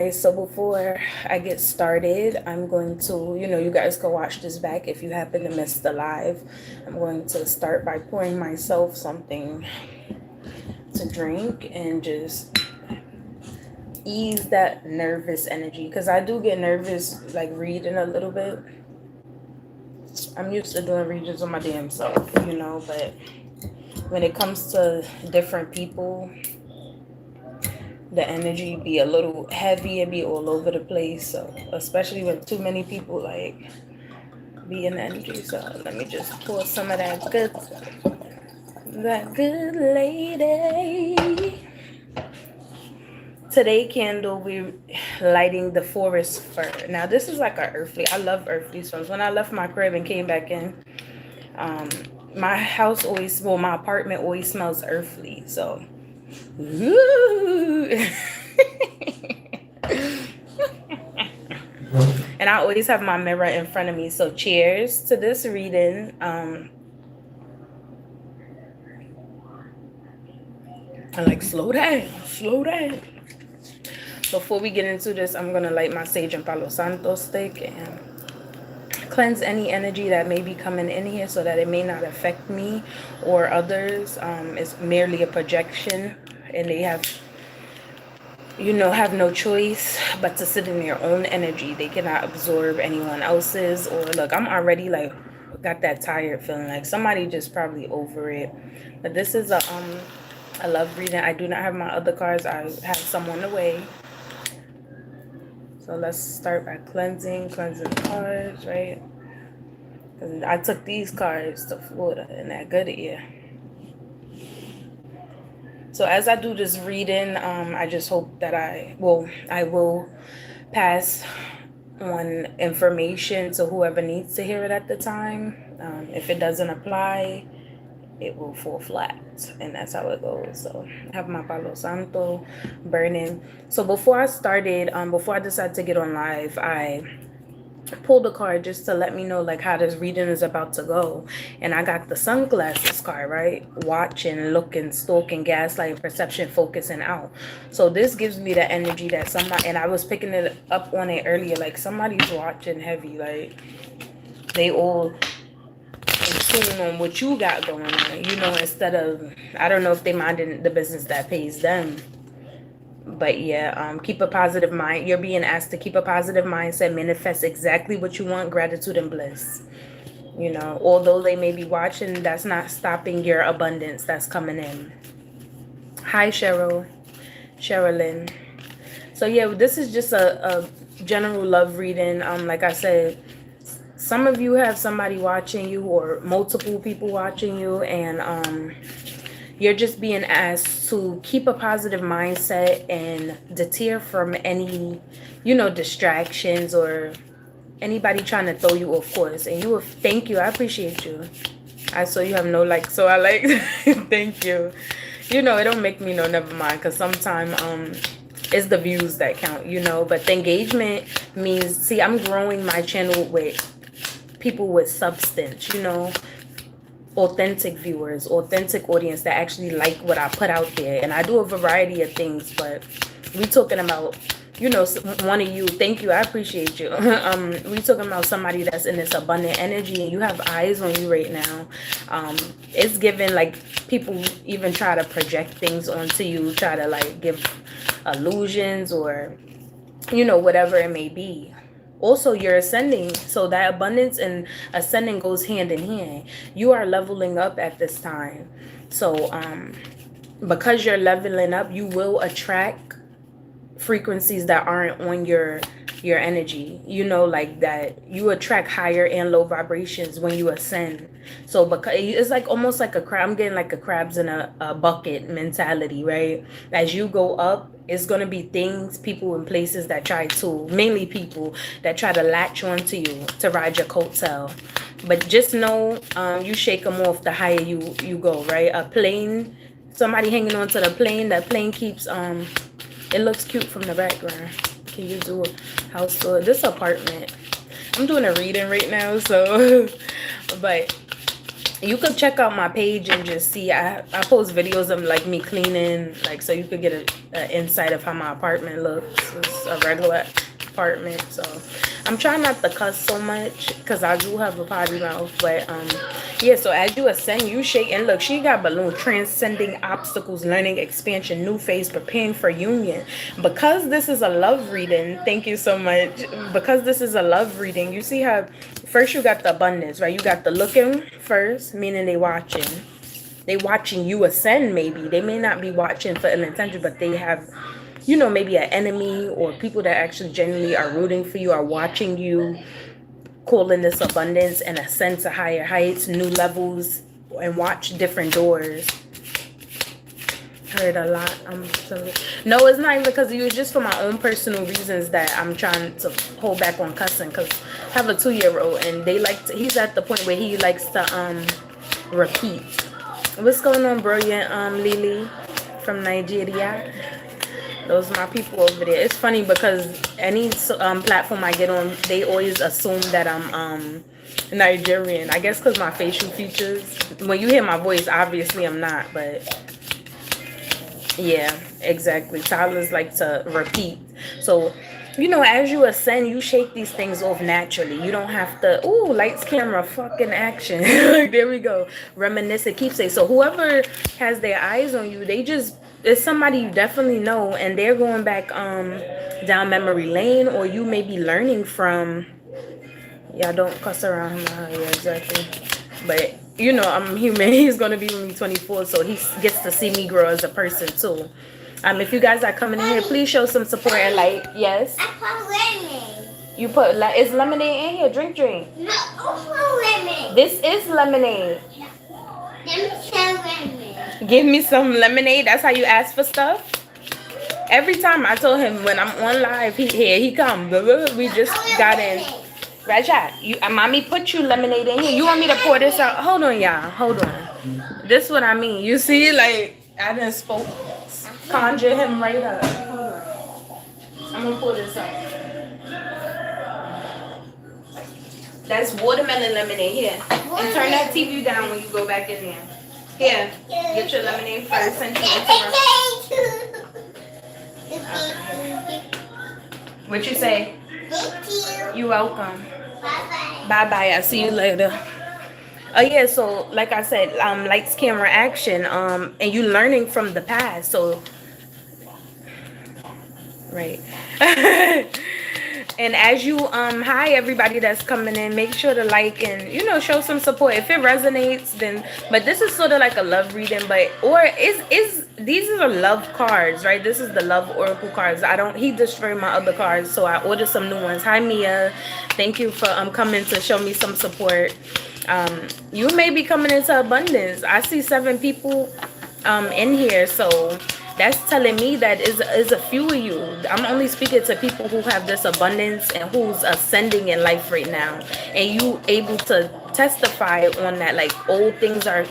Okay, so before I get started, I'm going to, you guys can watch this back if you happen to miss the live. I'm going to start by pouring myself something to drink and just ease that nervous energy because I do get nervous like reading a little bit. I'm used to doing readings on my damn self, but when it comes to different people, the energy be a little heavy and be all over the place. So especially when too many people like be in the energy. So let me just pour some of that good lady. Today candle we lighting the forest fir. Now this is like a earthly. I love earthly smells. When I left my crib and came back in, um, my house always, well, my apartment always smells earthly. So, ooh. And I always have my mirror in front of me. So cheers to this reading. I like slow down, slow down. Before we get into this, I'm gonna light my sage and palo santo stick and cleanse any energy that may be coming in here so that it may not affect me or others. It's merely a projection, and they have no choice but to sit in their own energy. They cannot absorb anyone else's. Or look, I'm already like got that tired feeling, like somebody just probably over it. But this is a love reading. I do not have my other cards. I have some on the way. So let's start by cleansing the cards, right? Because I took these cards to Florida in that good year. So as I do this reading, I just hope that I will pass on information to whoever needs to hear it at the time. If it doesn't apply, it will fall flat, and that's how it goes. So I have my Palo Santo burning. So before I decided to get on live, I pulled a card just to let me know like how this reading is about to go. And I got the sunglasses card, right? Watching, looking, stalking, gaslighting, perception, focusing out. So this gives me the energy that somebody, and I was picking it up on it earlier, like somebody's watching heavy, like they all in tune on what you got going on, instead of, I don't know if they minding the business that pays them. But yeah, keep a positive mind. You're being asked to keep a positive mindset, manifest exactly what you want, gratitude and bliss. Although they may be watching, that's not stopping your abundance that's coming in. Hi, Sherilyn. So yeah, this is just a general love reading. Like I said, some of you have somebody watching you or multiple people watching you, and you're just being asked to keep a positive mindset and deter from any, distractions or anybody trying to throw you off course. And you will thank you. I appreciate you. I saw you have no like, so I like thank you. It don't make me no never mind, because sometimes it's the views that count, but the engagement means, see, I'm growing my channel with people with substance, authentic viewers, authentic audience that actually like what I put out there. And I do a variety of things, but we talking about, one of you, thank you, I appreciate you. We talking about somebody that's in this abundant energy, and you have eyes on you right now. It's given like people even try to project things onto you, try to like give illusions or, whatever it may be. Also, you're ascending, so that abundance and ascending goes hand in hand. You are leveling up at this time. So because you're leveling up, you will attract frequencies that aren't on your energy, like that. You attract higher and low vibrations when you ascend. So because it's like almost like a crab, I'm getting like a crabs in a bucket mentality, right? As you go up, it's going to be things, people, and places that try to, mainly people that try to latch onto you to ride your coattail. But just know, you shake them off the higher you go, right? A plane, somebody hanging on to the plane, that plane keeps it looks cute from the background. Can you do a house tour? This apartment, I'm doing a reading right now, so but You could check out my page and just see. I post videos of like me cleaning, like so you could get a insight of how my apartment looks. It's a regular apartment, so I'm trying not to cuss so much because I do have a potty mouth. But yeah. So as you ascend, you shake and look. She got balloon transcending obstacles, learning expansion, new phase, preparing for union. Because this is a love reading. Thank you so much. Because this is a love reading. You see how first you got the abundance, right? You got the looking first, meaning they watching. They watching you ascend maybe. They may not be watching for ill intention, but they have, maybe an enemy or people that actually genuinely are rooting for you, are watching you, calling this abundance and ascend to higher heights, new levels, and watch different doors. Heard a lot. No, it's not even because it was just for my own personal reasons that I'm trying to hold back on cussing. Because I have a 2-year-old and he's at the point where he likes to repeat. What's going on, brilliant Lily from Nigeria? Those are my people over there. It's funny because any platform I get on, they always assume that I'm Nigerian. I guess because my facial features. When you hear my voice, obviously I'm not, but yeah, exactly. Toddlers like to repeat. So, as you ascend, you shake these things off naturally. You don't have to, ooh, lights, camera, fucking action. There we go. Reminisce it, keepsake. So whoever has their eyes on you, it's somebody you definitely know, and they're going back down memory lane, or you may be learning from. Yeah, don't cuss around him. Yeah, exactly. But I'm human. He's gonna be with me 24, so he gets to see me grow as a person too. If you guys are coming in here, please show some support and like. Yes. I put lemonade. You put is lemonade in here? Drink. No, lemonade. This is lemonade. Let me tell lemonade. Give me some lemonade. That's how you ask for stuff. Every time I told him when I'm on live, he come. We just got in. Raja, mommy put you lemonade in here. You want me to pour this out? Hold on, y'all. Hold on. This what I mean. You see, like I done spoke, conjure him right up. Hold on. I'm gonna pour this out. That's watermelon lemonade here. And turn that TV down when you go back in there. Here, get your lemonade first and what you say? Thank you. You're welcome. Bye-bye. Bye. I'll see you later. Oh yeah, so like I said, lights, camera, action, and you learning from the past. So right. And as you hi everybody that's coming in, make sure to like and show some support if it resonates. Then, but this is sort of like a love reading, but or is these are love cards, right? This is the love oracle cards. He destroyed my other cards, so I ordered some new ones. Hi Mia, thank you for coming to show me some support. You may be coming into abundance. I see 7 people in here, so that's telling me that is a few of you. I'm only speaking to people who have this abundance and who's ascending in life right now, and you able to testify on that, like old things are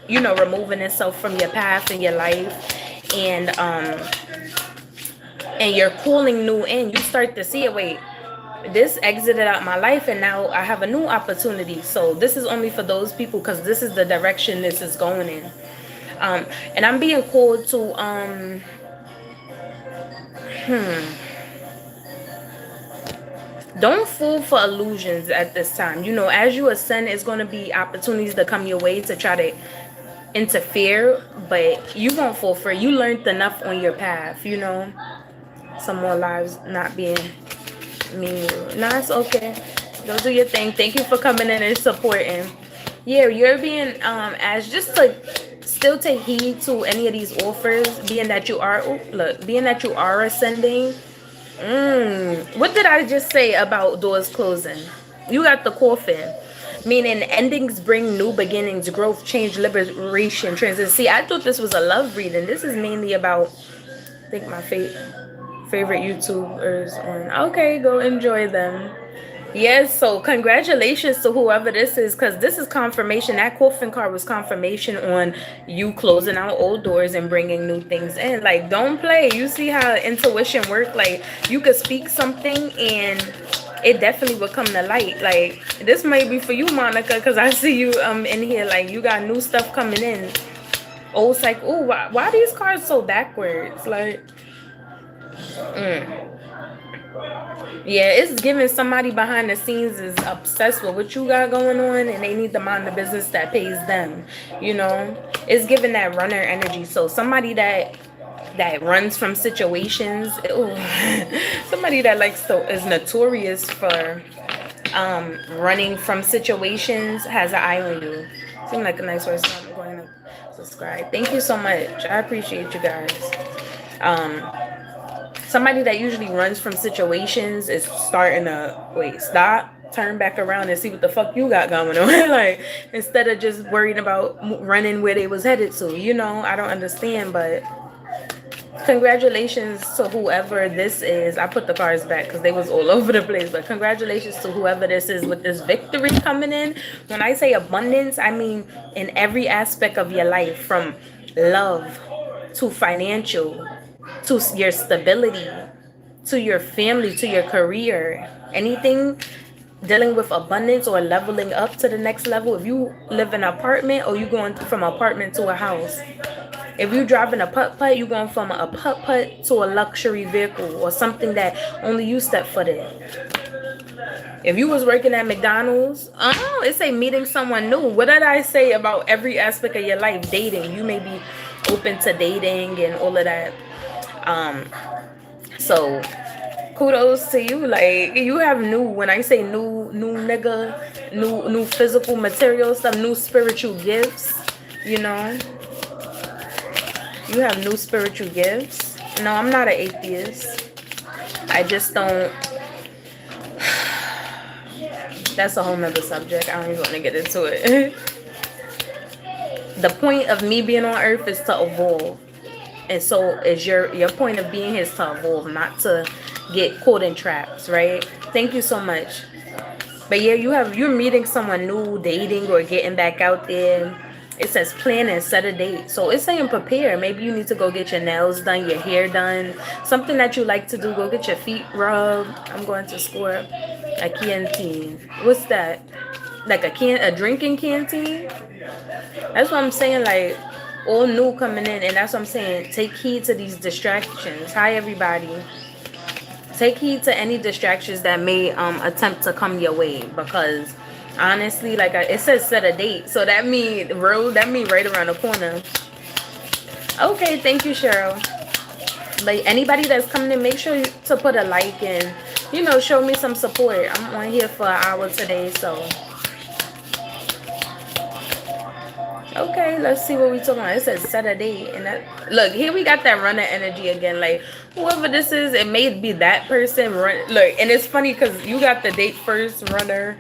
removing itself from your path and your life, and you're calling new in. You start to see it. Wait, this exited out my life and now I have a new opportunity. So this is only for those people because this is the direction this is going in. And I'm being called to don't fall for illusions at this time. As you ascend, it's going to be opportunities that come your way to try to interfere, but you won't fall for it. You learned enough on your path. Some more lives not being mean. Nah, it's okay. Go do your thing. Thank you for coming in and supporting. Yeah, you're being asked just to still take heed to any of these offers, being that you are ascending. What did I just say about doors closing? You got the coffin, meaning endings bring new beginnings, growth, change, liberation, transition. See, I thought this was a love reading. This is mainly about, I think, my favorite YouTubers on. Okay, go enjoy them. Yes, so congratulations to whoever this is, because this is confirmation. That coffin card was confirmation on you closing out old doors and bringing new things in. Like, don't play. You see how intuition works? Like, you could speak something and it definitely will come to light. Like this might be for you, Monica, because I see you in here. Like you got new stuff coming in. Oh, it's like, oh, why are these cards so backwards? Like, yeah, it's giving somebody behind the scenes is obsessed with what you got going on, and they need to mind the business that pays them. You know, it's giving that runner energy. So somebody that runs from situations. Ooh, somebody that likes to is notorious for running from situations has an eye on you. Seems like a nice person. I'm going to subscribe. Thank you so much. I appreciate you guys. Um, Somebody that usually runs from situations is starting to stop, turn back around and see what the fuck you got going on. Like instead of just worrying about running where they was headed to. You know, I don't understand, but congratulations to whoever this is. I put the cards back because they was all over the place, but congratulations to whoever this is with this victory coming in. When I say abundance, I mean in every aspect of your life, from love to financial to your stability to your family to your career, anything dealing with abundance or leveling up to the next level. If you live in an apartment or you going from apartment to a house, if you driving a putt-putt, you going from a putt-putt to a luxury vehicle or something that only you step foot in. If you was working at McDonald's, it say meeting someone new. What did I say about every aspect of your life? Dating. You may be open to dating and all of that. So kudos to you. Like you have new, when I say new nigga, new physical material stuff, new spiritual gifts, you know. You have new spiritual gifts. No, I'm not an atheist. I just don't. That's a whole nother subject. I don't even want to get into it. The point of me being on earth is to evolve. And so is your point of being here is to evolve, not to get caught in traps, right? Thank you so much. But yeah, you're meeting someone new, dating or getting back out there. It says plan and set a date. So it's saying prepare. Maybe you need to go get your nails done, your hair done, something that you like to do. Go get your feet rubbed. I'm going to score a canteen. What's that? Like a drinking canteen? That's what I'm saying. Like all new coming in, and that's what I'm saying. Take heed to these distractions. Hi everybody. Take heed to any distractions that may attempt to come your way, because honestly, like it says set a date, so that mean right around the corner. Okay, thank you, Cheryl. Like anybody that's coming in, make sure to put a like and show me some support. I'm on here for an hour today, so okay, let's see what we talking about. It says set a date, and that look here we got that runner energy again. Like whoever this is, it may be that person. Look, and it's funny because you got the date first, runner.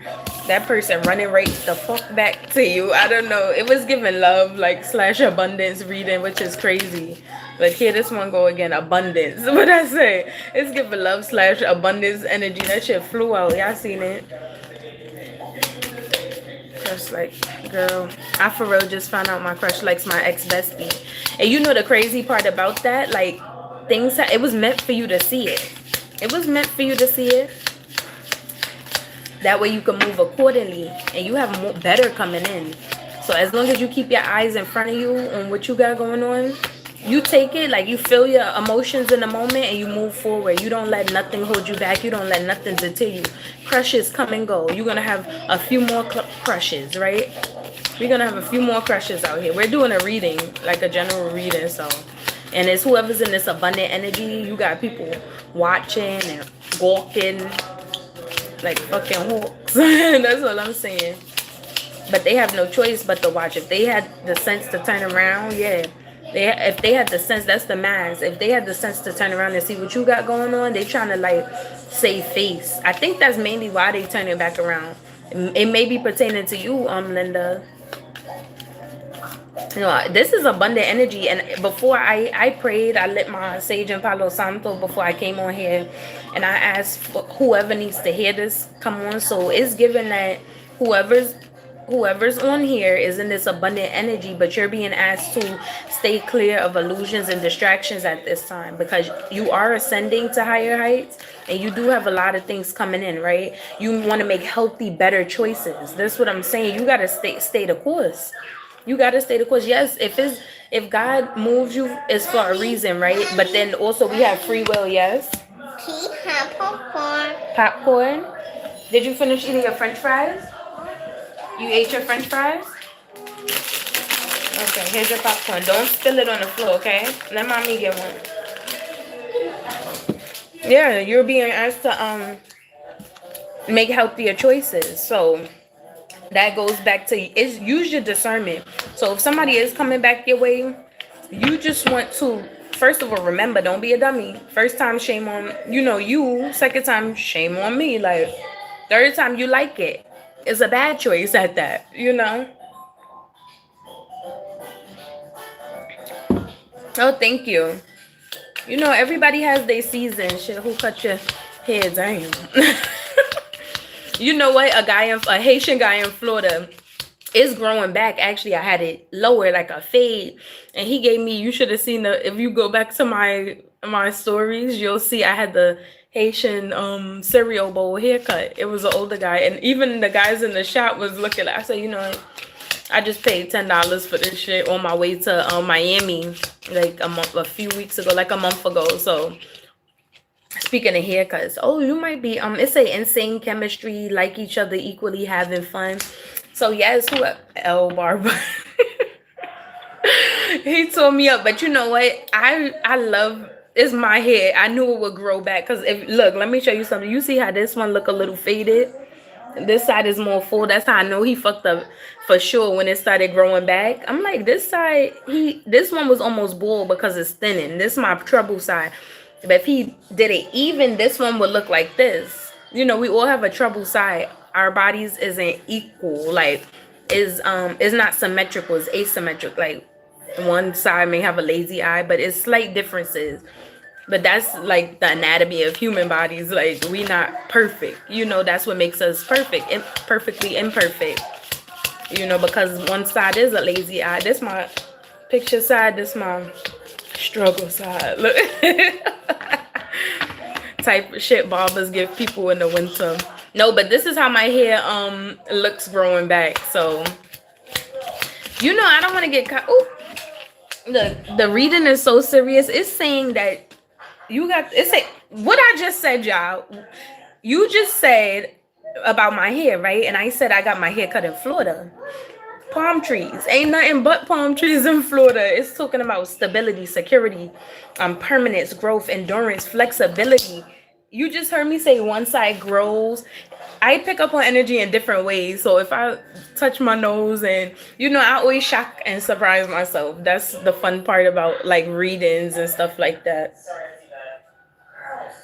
That person running right the fuck back to you. I don't know. It was giving love like / abundance reading, which is crazy. Like here, this one go again. Abundance. What I say? It's giving love / abundance energy. That shit flew out. Y'all seen it? Crush like, girl, I for real just found out my crush likes my ex bestie. And you know the crazy part about that, like it was meant for you to see it. It was meant for you to see it. That way you can move accordingly, and you have more better coming in. So as long as you keep your eyes in front of you on what you got going on, you take it, like you feel your emotions in the moment and you move forward. You don't let nothing hold you back. You don't let nothing deter you. Crushes come and go. You're gonna have a few more crushes, right? We're gonna have a few more crushes out here. We're doing a reading, like a general reading, so. And it's whoever's in this abundant energy. You got people watching and walking like fucking hawks. That's what I'm saying. But they have no choice but to watch. If they had the sense to turn around, yeah. If they had the sense, that's the mask. If they had the sense to turn around and see what you got going on, they trying to like save face. I think that's mainly why they turning back around. It may be pertaining to you, Linda. This is abundant energy. And before I prayed, I lit my sage and Palo Santo before I came on here, and I asked whoever needs to hear this come on. So it's given that whoever whoever's on here is in this abundant energy, but you're being asked to stay clear of illusions and distractions at this time, because you are ascending to higher heights and you do have a lot of things coming in, right? You want to make healthy, better choices. That's what I'm saying. You got to stay the course. You got to stay the course. Yes, if God moves you, it's for a reason, right? But then also we have free will. Yes. Tea have popcorn. Popcorn. Did you finish eating your French fries? You ate your French fries? Okay, here's your popcorn. Don't spill it on the floor, okay? Let mommy get one. Yeah, you're being asked to make healthier choices. So that goes back to, it's use your discernment. So if somebody is coming back your way, you just want to, first of all, remember, don't be a dummy. First time, shame on you. Second time, shame on me. Like, third time, you like it. It's a bad choice at that. Oh, thank you. Everybody has their season. Shit, who cut your hair? Damn. You know what? A Haitian guy in Florida is growing back. Actually, I had it lower, like a fade, and he gave me. You should have seen the. If you go back to my stories, you'll see I had the Haitian cereal bowl haircut. It was an older guy, and even the guys in the shop was looking. I said, I just paid $10 for this shit on my way to Miami, like a few weeks ago, like a month ago. So speaking of haircuts, oh, you might be it's a insane chemistry, like each other, equally having fun. So yes, who L Barber. He tore me up, but you know what? I love, it's my hair. I knew it would grow back, because if look, let me show you something. You see how this one look a little faded? This side is more full. That's how I know he fucked up for sure when it started growing back. I'm like, this side, this one was almost bald because it's thinning. This is my trouble side. But if he did it even, this one would look like this. We all have a trouble side. Our bodies isn't equal. Like, is not symmetrical. It's asymmetric. Like, one side may have a lazy eye, but it's slight differences. But that's like the anatomy of human bodies. Like, we not perfect. That's what makes us perfect. Perfectly imperfect. Because one side is a lazy eye. This my picture side. This my struggle side. Look. Type of shit barbers give people in the winter. No, but this is how my hair looks growing back. So I don't want to get caught. Ooh. The reading is so serious. It's saying that what I just said, y'all. You just said about my hair, right? And I said I got my hair cut in Florida. Palm trees. Ain't nothing but palm trees in Florida. It's talking about stability, security, permanence, growth, endurance, flexibility. You just heard me say one side grows. I pick up on energy in different ways. So if I touch my nose and, I always shock and surprise myself. That's the fun part about like readings and stuff like that.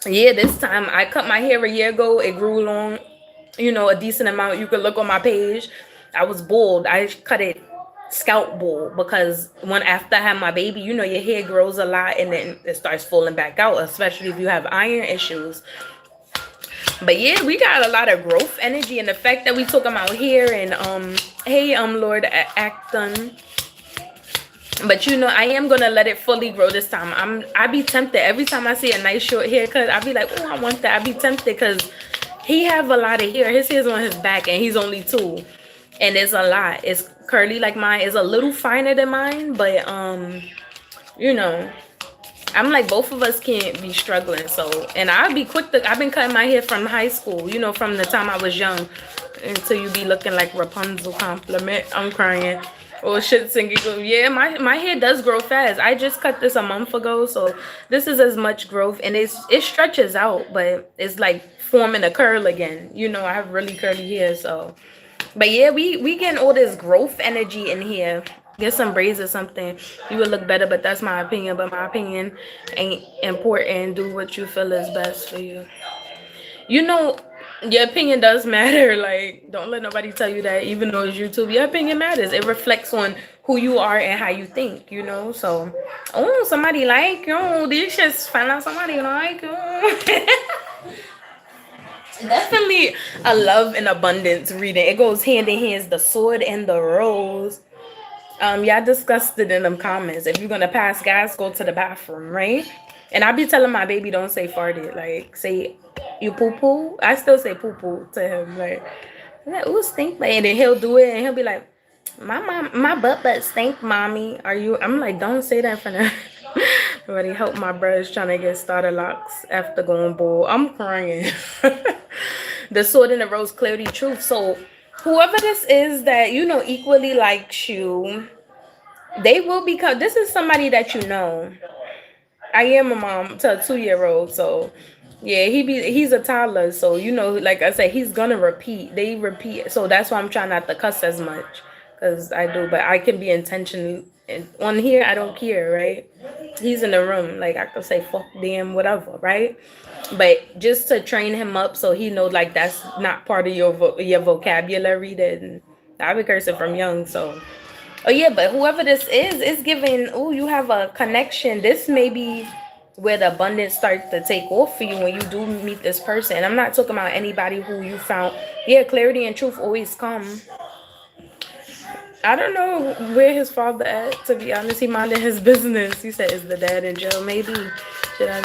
Yeah, this time I cut my hair a year ago. It grew long, a decent amount. You could look on my page. I was bald. I cut it scalp bald because when after I had my baby, your hair grows a lot and then it starts falling back out, especially if you have iron issues. But yeah, we got a lot of growth energy, and the fact that we talking about hair and hey Lord Acton. But I am gonna let it fully grow this time. I be tempted every time I see a nice short haircut. I be like, oh, I want that. I be tempted because he have a lot of hair. His hair's on his back, and he's only 2, and it's a lot. It's curly like mine. It's a little finer than mine, but I'm like, both of us can't be struggling. So, and I'll be quick I've been cutting my hair from high school. From the time I was young, until you be looking like Rapunzel. Compliment. I'm crying. Oh, shit, singing. Yeah, my hair does grow fast. I just cut this a month ago, so this is as much growth, and it stretches out, but it's like forming a curl again. I have really curly hair, so. But yeah, we getting all this growth energy in here. Get some braids or something. You would look better, but that's my opinion. But my opinion ain't important. Do what you feel is best for you. Your opinion does matter. Like, don't let nobody tell you that, even though it's YouTube, your opinion matters. It reflects on who you are and how you think, So, oh, somebody like, this just find out somebody like, Definitely definitely a love and abundance reading. It goes hand in hand, the sword and the rose. Y'all discussed it in them comments. If you're gonna pass gas, go to the bathroom, right? And I be telling my baby, don't say farted. Like, say you poo poo. I still say poo poo to him. Like, ooh, stink, and then he'll do it, and he'll be like, my butt stink, mommy. Are you? I'm like, don't say that for now. Already help my brothers trying to get starter locks after going bull. I'm crying. The sword and the rose, clarity, truth. So whoever this is that equally likes you, they will become. This is somebody that you know. I am a mom to a 2-year old, so yeah, he's a toddler, so like I said, he's gonna repeat. They repeat, so that's why I'm trying not to cuss as much, cause I do, but I can be intentional. And on here, I don't care, right? He's in the room, like I could say fuck, damn, whatever, right? But just to train him up, so he knows like that's not part of your vocabulary. Then I've been cursing from young, so. Oh yeah, but whoever this is giving. Oh, you have a connection. This may be where the abundance starts to take off for you when you do meet this person. I'm not talking about anybody who you found. Yeah, clarity and truth always come. I don't know where his father at. To be honest, he minded his business. He said, "Is the dad in jail? Maybe should I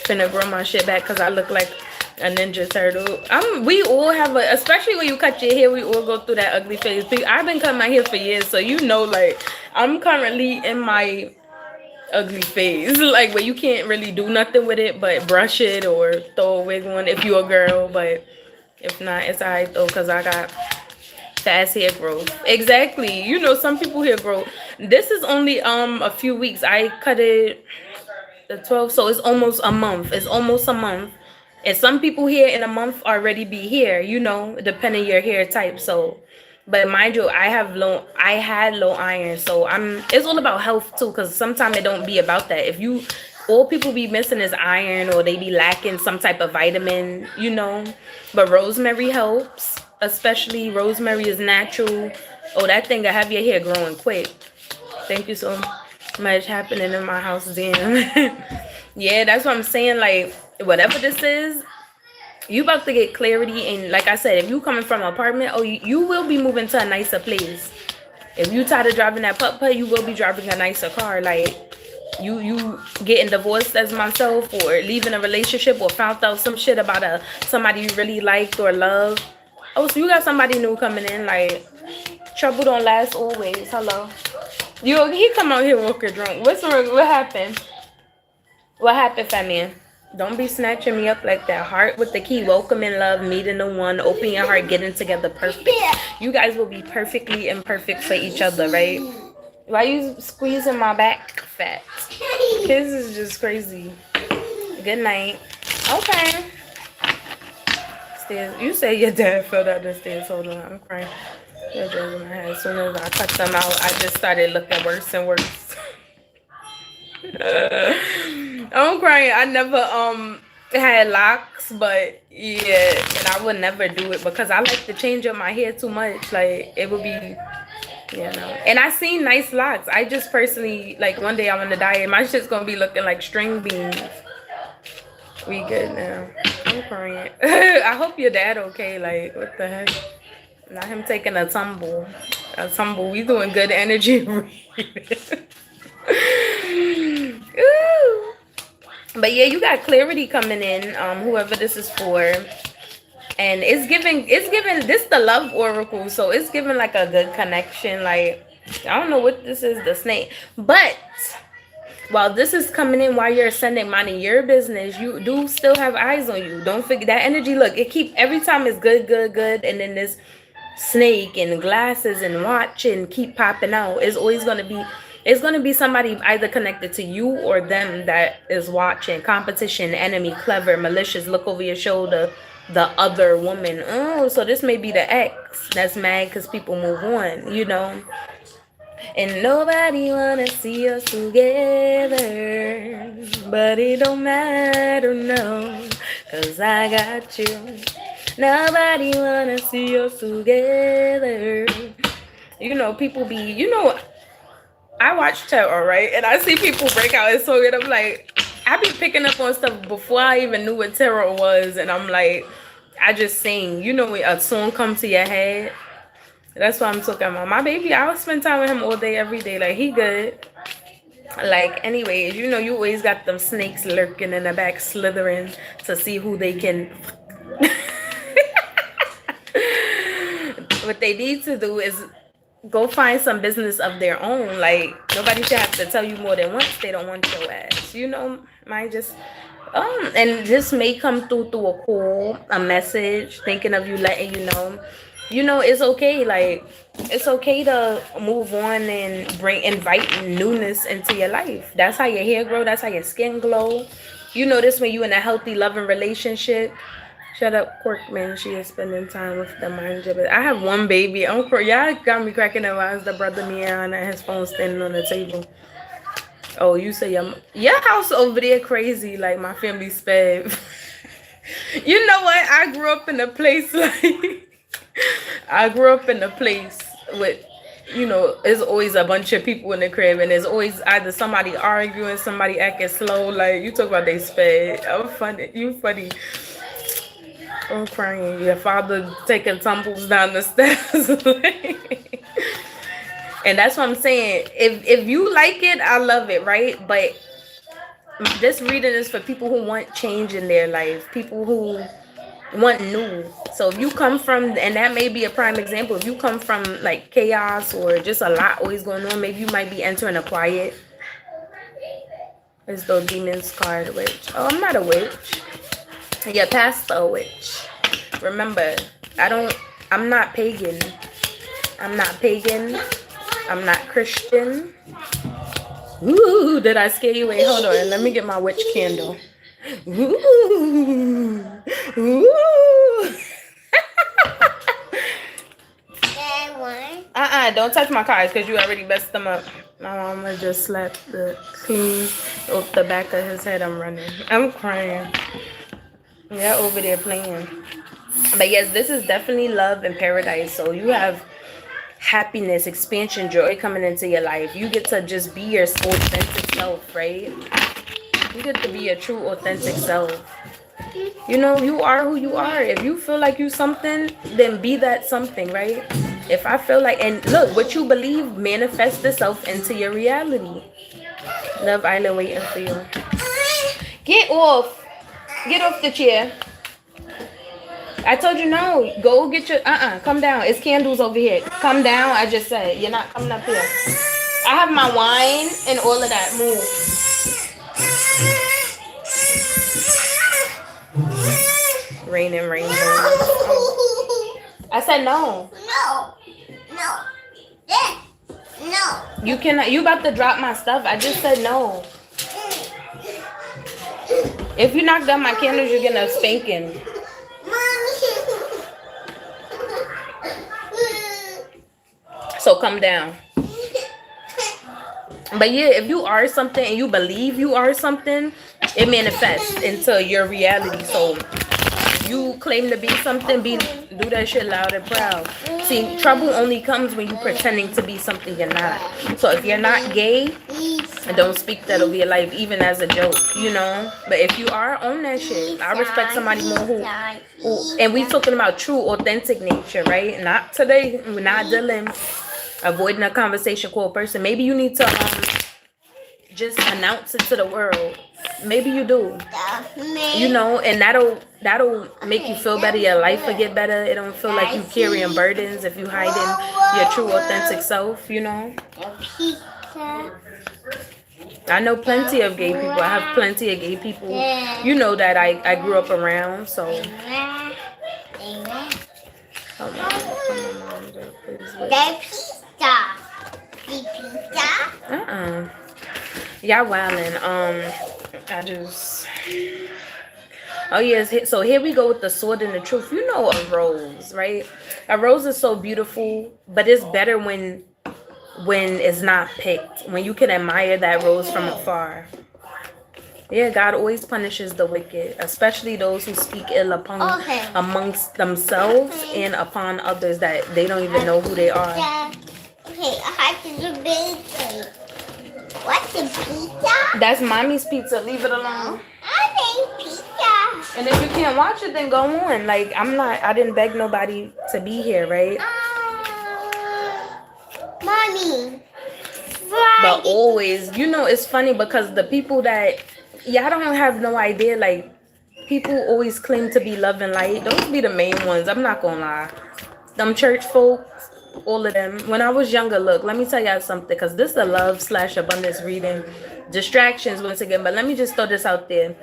finna grow my shit back because I look like a ninja turtle." We all have especially when you cut your hair, we all go through that ugly phase. I've been cutting my hair for years, so like I'm currently in my ugly phase, like where you can't really do nothing with it but brush it or throw a wig on if you're a girl. But if not, it's alright though, cause I got fast hair growth. Exactly. Some people hair growth. This is only a few weeks. I cut it the 12th, so it's almost a month. It's almost a month. And some people here in a month already be here, depending your hair type. So, but mind you, I had low iron, so it's all about health too, because sometimes it don't be about that. If you, all people be missing is iron, or they be lacking some type of vitamin. But rosemary helps, especially rosemary is natural. Oh, that thing will have your hair growing quick. Thank you so much happening in my house, damn. Yeah, that's what I'm saying. Like, whatever this is, you about to get clarity. And like I said, if you coming from an apartment, oh, you will be moving to a nicer place. If you tired of driving that putt, you will be driving a nicer car. Like, you getting divorced as myself, or leaving a relationship, or found out some shit about somebody you really liked or loved. Oh, so you got somebody new coming in. Like, trouble don't last always. Hello. He come out here walking drunk. What's wrong? What happened? What happened, fat man? Don't be snatching me up like that. Heart with the key. Welcome in love. Meeting the one. Open your heart. Getting together. Perfect. You guys will be perfectly imperfect for each other, right? Why you squeezing my back, fat? Kids is just crazy. Good night. Okay. Stairs. You say your dad fell down the stairs. Hold on. I'm crying. Your dad in my head. As soon as I cut them out, I just started looking worse and worse. I'm crying. I never had locks, but yeah, and I would never do it because I like to change up my hair too much. Like, it would be, And I seen nice locks. I just personally, like, one day I want to dye it. My shit's gonna be looking like string beans. We good now. I'm crying. I hope your dad okay. Like, what the heck? Not him taking a tumble. A tumble. We doing good energy. Ooh. But yeah, you got clarity coming in, whoever this is for. And it's giving this the love oracle, so it's giving like a good connection. Like, I don't know what this is, the snake. But while this is coming in, while you're sending money, your business, you do still have eyes on you. Don't forget that energy. Look, it keep every time it's good, good, good, and then this snake and glasses and watch and keep popping out. It's gonna be somebody either connected to you or them that is watching. Competition, enemy, clever, malicious, look over your shoulder, the other woman. Oh, so this may be the ex that's mad because people move on. And nobody wanna see us together, but it don't matter, no, cause I got you. Nobody wanna see us together. People be, I watch tarot, right? And I see people break out and I'm like, I be picking up on stuff before I even knew what tarot was. And I'm like, I just sing. You know when a song comes to your head? That's what I'm talking about. My baby, I'll spend time with him all day, every day. Like, he good. Like, anyways, you know, you always got them snakes lurking in the back, slithering to see who they can. What they need to do is go find some business of their own. Like, nobody should have to tell you more than once they don't want your ass. You know, might just and this may come through a call, a message, thinking of you, letting you know. You know, it's okay. Like, it's okay to move on and invite newness into your life. That's how your hair grow. That's how your skin glow. You know this when you in a healthy, loving relationship. Shut up, Quirkman. She is spending time with the mind of it. I have one baby. Y'all got me cracking up. Why is the brother Neon and his phone standing on the table? Oh, you say your house over there crazy. Like, my family's fed. You know what? I grew up in a place like I grew up in a place with, you know, there's always a bunch of people in the crib, and there's always either somebody arguing, somebody acting slow. Like, you talk about they sped. I'm funny. You funny. I'm crying. Your father taking tumbles down the stairs. And that's what I'm saying. If you like it, I love it, right? But this reading is for people who want change in their life, people who want new. So if you come from, and that may be a prime example, if you come from like chaos or just a lot always going on, maybe you might be entering a quiet. It's the demon's card, witch. Oh, I'm not a witch. Your pastor a witch. Remember, I'm not pagan. I'm not pagan. I'm not Christian. Ooh, did I scare you? Wait, hold on. Let me get my witch candle. Ooh. Ooh. Don't touch my cards because you already messed them up. My mama just slapped the clean off the back of his head. I'm running. I'm crying. Yeah, over there playing. But yes, this is definitely love and paradise. So you have happiness, expansion, joy coming into your life. You get to just be your authentic self, right? You get to be your true authentic self. You know, you are who you are. If you feel like you something, then be that something, right? If I feel like, and look, what you believe manifests itself into your reality. Love Island waiting for you. Get off. Get off the chair. I told you no. Go get your, come down. It's candles over here. Come down, I just said. You're not coming up here. I have my wine and all of that. Move. Rain and rainbows. I said no. No. Yes. No. You cannot. You about to drop my stuff. I just said no. If you knock down my candles, you're getting a spanking. So come down. But yeah, if you are something and you believe you are something, it manifests into your reality. So you claim to be something, do that shit loud and proud. See, trouble only comes when you pretending to be something you're not. So if you're not gay, don't speak that over your life, even as a joke, you know. But if you are, own that shit. I respect somebody more who and we talking about true, authentic nature, right? Not today. We're not dealing, avoiding a conversation called person. Maybe you need to just announce it to the world. Maybe you do. You know, and that'll make you feel better. Your life will get better. It don't feel like you carrying burdens if you hiding your true authentic self, you know. I know plenty of gay people. I have plenty of gay people, you know, that I grew up around. So hold on, y'all wildin'. I just. Oh yes, so here we go with the sword and the truth. You know, a rose, right? A rose is so beautiful, but it's better when it's not picked. When you can admire that rose from afar. Yeah, God always punishes the wicked, especially those who speak ill amongst themselves and upon others that they don't even know who they are. Okay, I have to do bacon. What's the pizza? That's mommy's pizza. Leave it alone. I think pizza. And if you can't watch it, then go on. Like, I didn't beg nobody to be here, right? Mommy, But Friday. always, it's funny because the people that, y'all don't have no idea, like, people always claim to be love and light. Those be the main ones. I'm not gonna lie. Them church folks, all of them. When I was younger, look, let me tell y'all something, because this is a love slash abundance reading. Distractions once again, but let me just throw this out there.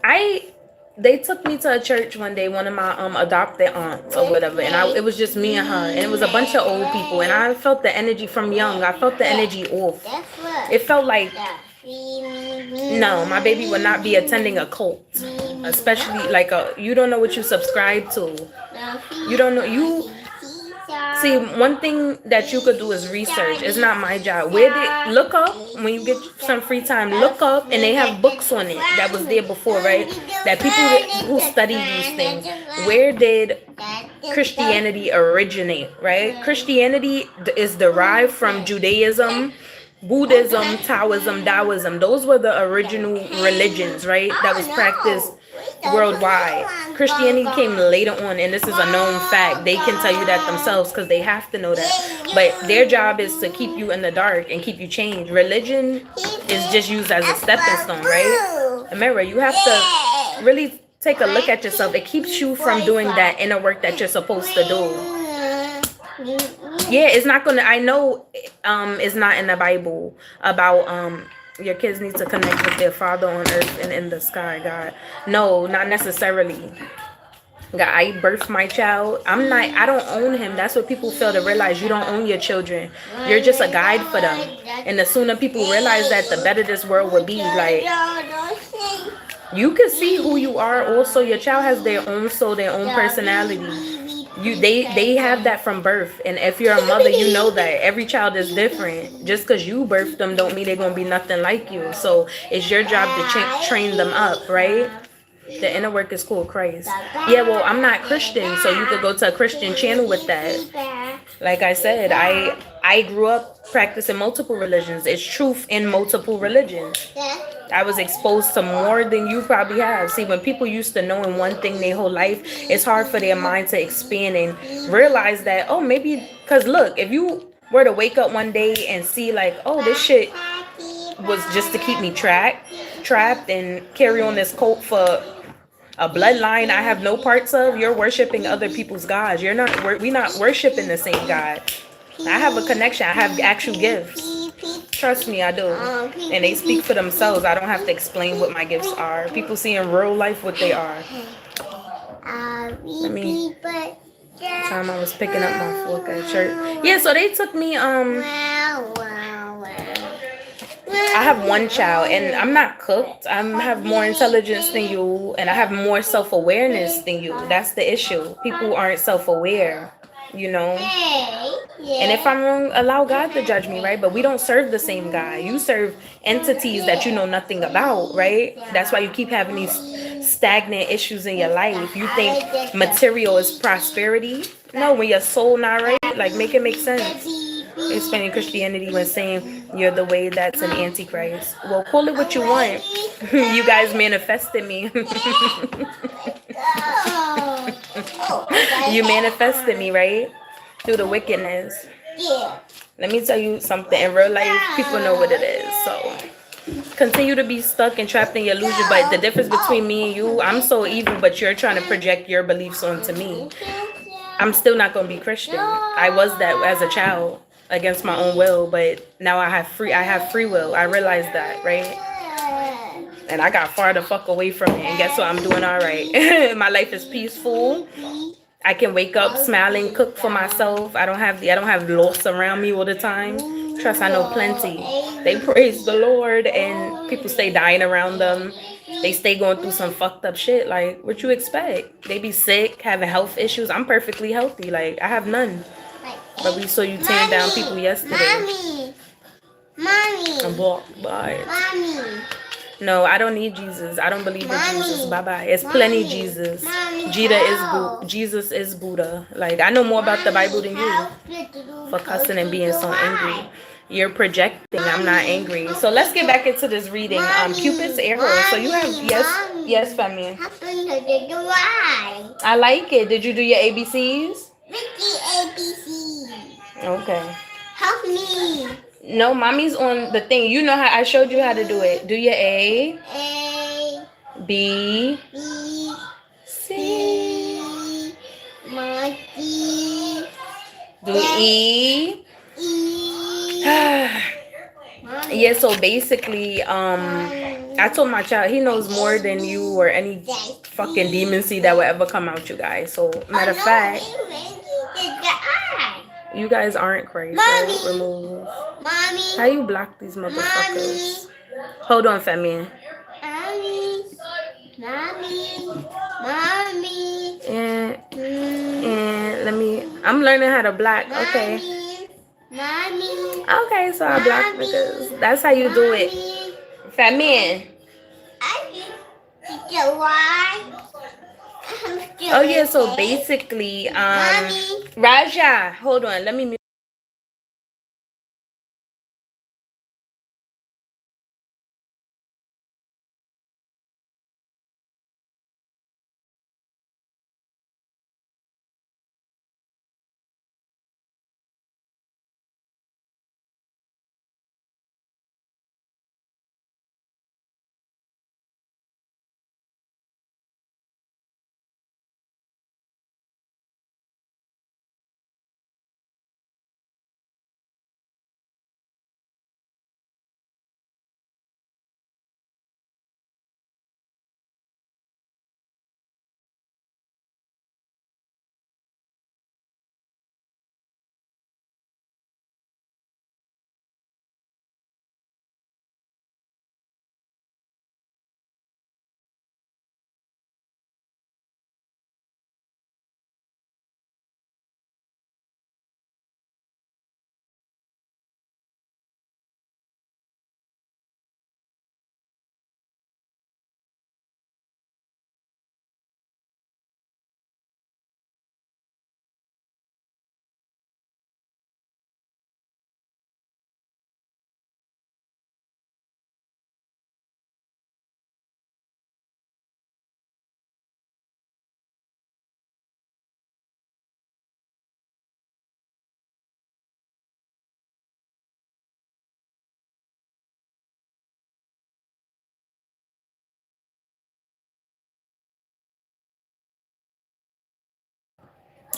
I They took me to a church one day, one of my adopted aunts or whatever, and it was just me and her, and it was a bunch of old people, and I felt the energy from young. I felt the energy off. It felt like, no, my baby would not be attending a cult, especially like you don't know what you subscribe to. You don't know you. See, one thing that you could do is research. It's not my job. Where they look up when you get some free time, look up, and they have books on it that was there before, right? That people who study these things. Where did Christianity originate, right? Christianity is derived from Judaism, Buddhism, Taoism. Those were the original religions, right? That was practiced worldwide. Christianity came later on, and this is a known fact. They can tell you that themselves because they have to know that. But their job is to keep you in the dark and keep you changed. Religion is just used as a stepping stone, right? Amira, you have to really take a look at yourself. It keeps you from doing that inner work that you're supposed to do. Yeah, it's not gonna. I know, it's not in the Bible about your kids need to connect with their father on earth and in the sky. God, no, not necessarily. God, I birthed my child. I'm not. I don't own him. That's what people fail to realize. You don't own your children. You're just a guide for them. And the sooner people realize that, the better this world would be. Like, you can see who you are. Also, your child has their own soul, their own personality. They have that from birth, and if you're a mother, you know that every child is different. Just because you birthed them don't mean they're gonna be nothing like you. So it's your job to train them up, right? The inner work is called Christ. Yeah, well, I'm not Christian, so you could go to a Christian channel with that. Like I said, I grew up practicing multiple religions. It's truth in multiple religions. I was exposed to more than you probably have. See, when people used to knowing one thing their whole life, it's hard for their mind to expand and realize that, oh, maybe, because look, if you were to wake up one day and see like, oh, this shit was just to keep me trapped and carry on this cult for a bloodline I have no parts of, you're worshiping other people's gods. We're not worshiping the same God. I have a connection. I have actual gifts. Trust me, I do. And they speak for themselves. I don't have to explain what my gifts are. People see in real life what they are. Let me. Time I was picking up my fork at church. Yeah, so they took me. I have one child, and I'm not cooked. I have more intelligence than you, and I have more self-awareness than you. That's the issue. People aren't self-aware, you know. And if I'm wrong, allow God to judge me, right? But we don't serve the same God. You serve entities that you know nothing about, right? That's why you keep having these stagnant issues in your life. You think material is prosperity. No, when your soul not right, like, make it make sense. Explaining Christianity when saying you're the way that's an antichrist. Well, call it what you want. You guys manifested me. You manifested me, right? Through the wickedness. Let me tell you something. In real life, people know what it is. So continue to be stuck and trapped in your illusion. But the difference between me and you, I'm so evil, but you're trying to project your beliefs onto me. I'm still not going to be Christian. I was that as a child, against my own will, but now I have free will. I realize that, right? And I got far the fuck away from it, and guess what? I'm doing all right. My life is peaceful. I can wake up smiling, cook for myself. I don't have loss around me all the time. Trust, I know plenty. They praise the Lord, and people stay dying around them. They stay going through some fucked up shit. Like, what you expect? They be sick, having health issues. I'm perfectly healthy. Like, I have none. But we saw you tearing down people yesterday. Mommy. And walked by it. Mommy. No, I don't need Jesus. I don't believe in Jesus. Bye-bye. It's plenty Jesus. Jesus is Buddha. Like, I know more about the Bible than you. For cussing and being so angry. You're projecting. I'm not angry. So let's get back into this reading. Cupid's arrow. So you have, yes. Yes, Femi. Happen to the why. I like it. Did you do your ABCs? Ricky ABC. Okay. Help me. No, mommy's on the thing. You know how I showed you how to do it. Do your A B, B C. C Monkey Do E. E Mommy. Yeah, so basically, I told my child he knows more than you or any fucking demon seed that will ever come out, you guys. So matter of fact, you guys aren't crazy. So remove. Mommy. How you block these motherfuckers? Hold on, Femi. Mommy. Mommy. Mommy. And let me. I'm learning how to block. Okay. Mommy. Okay, so I block niggas. That's how you do it. Femi. Oh yeah, so basically, Raja, hold on, let me mute.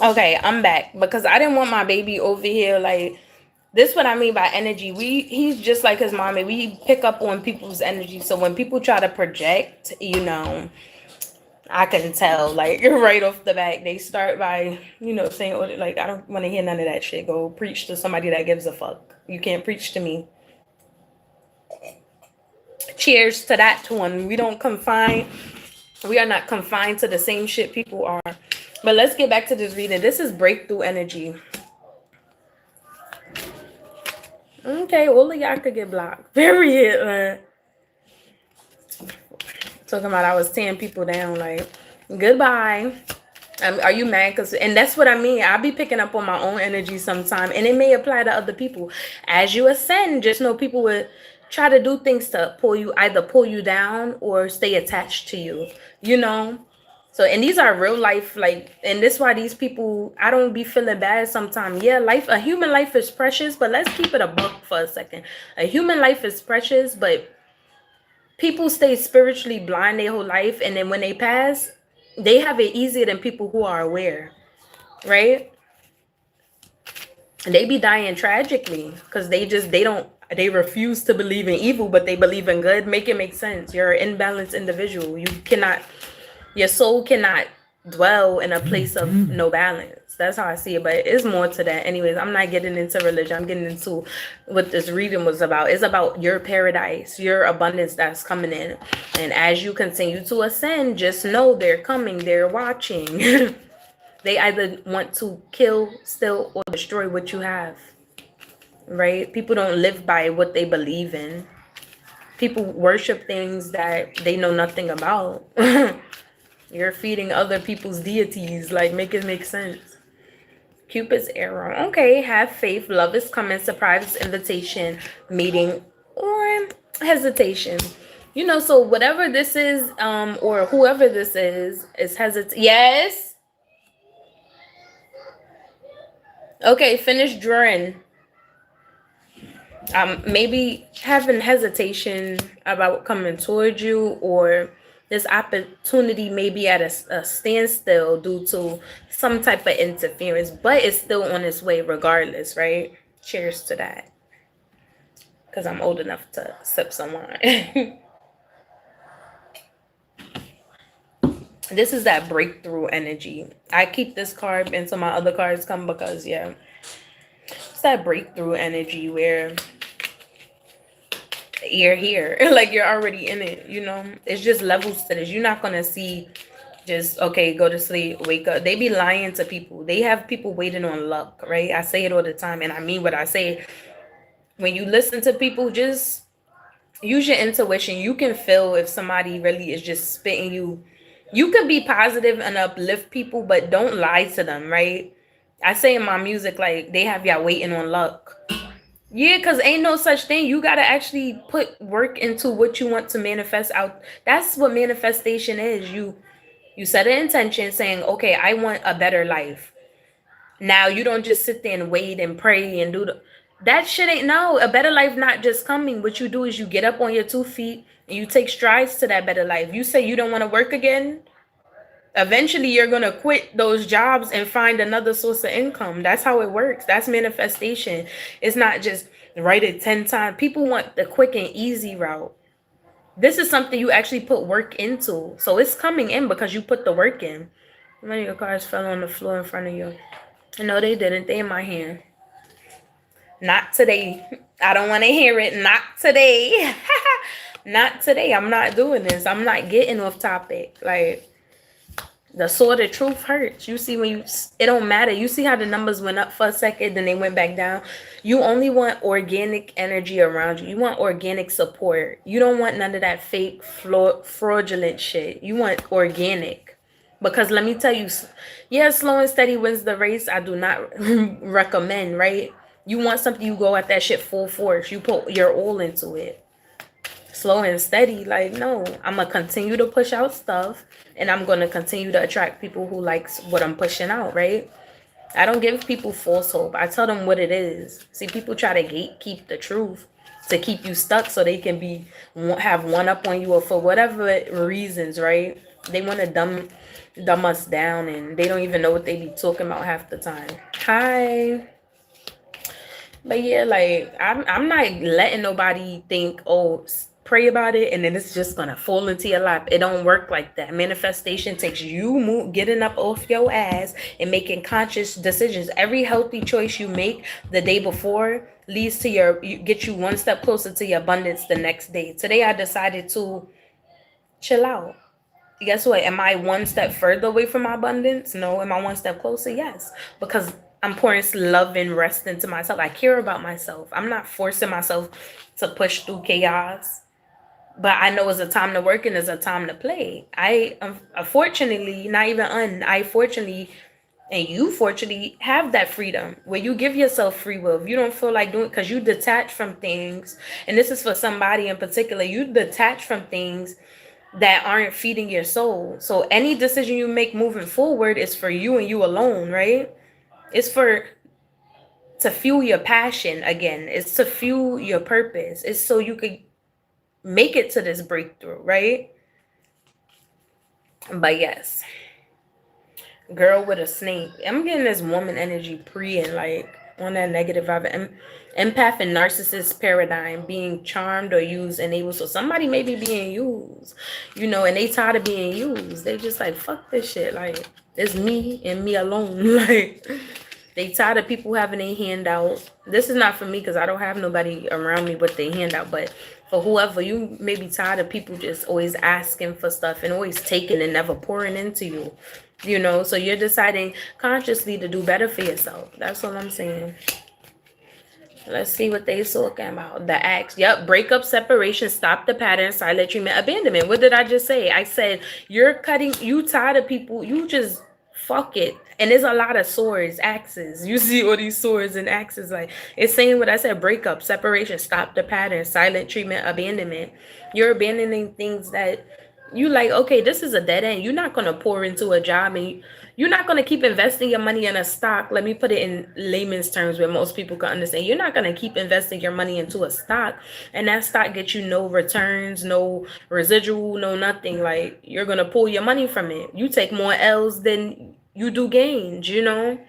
Okay, I'm back because I didn't want my baby over here like this. What I mean by energy, he's just like his mommy. We pick up on people's energy, so when people try to project, I can tell like right off the back. They start by saying like I don't want to hear none of that shit. Go preach to somebody that gives a fuck. You can't preach to me. Cheers to that one. We are not confined to the same shit people are. But let's get back to this reading. This is breakthrough energy. Okay, all of y'all could get blocked. Period, man. Talking about I was tearing people down, like, goodbye. Are you mad? And that's what I mean. I'll be picking up on my own energy sometime, and it may apply to other people. As you ascend, just know people would try to do things to either pull you down or stay attached to you, you know? So, and these are real life, like, and this why these people, I don't be feeling bad sometimes. Yeah, a human life is precious, but let's keep it a buck for a second. A human life is precious, but people stay spiritually blind their whole life, and then when they pass, they have it easier than people who are aware, right? They be dying tragically because they refuse to believe in evil, but they believe in good. Make it make sense. You're an imbalanced individual. Your soul cannot dwell in a place of no balance. That's how I see it, but it's more to that. Anyways, I'm not getting into religion. I'm getting into what this reading was about. It's about your paradise, your abundance that's coming in. And as you continue to ascend, just know they're coming, they're watching. They either want to kill, steal, or destroy what you have, right? People don't live by what they believe in. People worship things that they know nothing about. You're feeding other people's deities. Like, make it make sense. Cupid's arrow. Okay, have faith. Love is coming. Surprise invitation, meeting, or hesitation. So whatever this is, or whoever this is hesitant. Yes. Okay, finish drawing. Maybe having hesitation about coming towards you, or this opportunity may be at a standstill due to some type of interference, but it's still on its way regardless, right? Cheers to that, because I'm old enough to sip some wine. This is that breakthrough energy. I keep this card until my other cards come because, yeah, it's that breakthrough energy where you're here. Like you're already in it. It's just levels to this. You're not going to see just, okay, go to sleep, wake up. They be lying to people. They have people waiting on luck, right? I say it all the time, and I mean what I say. When you listen to people, just use your intuition. You can feel if somebody really is just spitting you. You could be positive and uplift people, but don't lie to them, right? I say in my music, like, they have y'all waiting on luck. Yeah, because ain't no such thing. You got to actually put work into what you want to manifest out. That's what manifestation is. You set an intention saying, okay, I want a better life. Now you don't just sit there and wait and pray and do that shit. Ain't no a better life not just coming. What you do is you get up on your 2 feet and you take strides to that better life. You say you don't want to work again. Eventually you're gonna quit those jobs and find another source of income. That's how it works. That's manifestation. It's not just write it 10 times. People want the quick and easy route. This is something you actually put work into. So it's coming in because you put the work in. Many of your cards fell on the floor in front of you. No, they didn't. They in my hand. Not today. I don't want to hear it. Not today. Not today. I'm not doing this. I'm not getting off topic. Like, the sword of truth hurts. You see, it don't matter. You see how the numbers went up for a second, then they went back down. You only want organic energy around you. You want organic support. You don't want none of that fake, fraudulent shit. You want organic. Because let me tell you, yeah, slow and steady wins the race. I do not recommend, right? You want something, you go at that shit full force. You put your all into it. Slow and steady, like, no, I'm gonna continue to push out stuff, and I'm gonna continue to attract people who likes what I'm pushing out, right? I don't give people false hope. I tell them what it is. See, people try to gatekeep the truth to keep you stuck so they can have one up on you, or for whatever reasons, right? They want to dumb us down, and they don't even know what they be talking about half the time. Hi. But yeah, like, I'm not letting nobody think, oh, pray about it and then it's just gonna fall into your lap. It don't work like that. Manifestation takes you getting up off your ass and making conscious decisions. Every healthy choice you make the day before leads to get you one step closer to your abundance the next day. Today I decided to chill out. Guess what? Am I one step further away from my abundance? No. Am I one step closer? Yes. Because I'm pouring love and rest into myself. I care about myself. I'm not forcing myself to push through chaos. But I know it's a time to work and it's a time to play. Unfortunately, not even I fortunately, and you fortunately have that freedom where you give yourself free will. If you don't feel like doing, because you detach from things, and this is for somebody in particular, you detach from things that aren't feeding your soul. So any decision you make moving forward is for you and you alone, right? It's to fuel your passion again. It's to fuel your purpose. It's so you could make it to this breakthrough, right? But yes, girl with a snake. I'm getting this woman energy and like on that negative vibe. Empath and narcissist paradigm, being charmed or used, enabled. So somebody may be being used, and they tired of being used. They just like, fuck this shit. Like, it's me and me alone. Like, they tired of people having a handout. This is not for me because I don't have nobody around me with their handout. But for whoever, you may be tired of people just always asking for stuff and always taking and never pouring into you. So you're deciding consciously to do better for yourself. That's all I'm saying. Let's see what they talking about. The acts. Yep. Breakup, separation, stop the pattern, silent treatment, abandonment. What did I just say? I said you tired of people. You just fuck it. And there's a lot of swords, axes. You see all these swords and axes. Like, it's saying what I said: breakup, separation, stop the pattern, silent treatment, abandonment. You're abandoning things that you like. Okay, this is a dead end. You're not gonna pour into a job, and you're not gonna keep investing your money in a stock. Let me put it in layman's terms where most people can understand. You're not gonna keep investing your money into a stock, and that stock gets you no returns, no residual, no nothing. Like, you're gonna pull your money from it. You take more L's than you do gains, you know?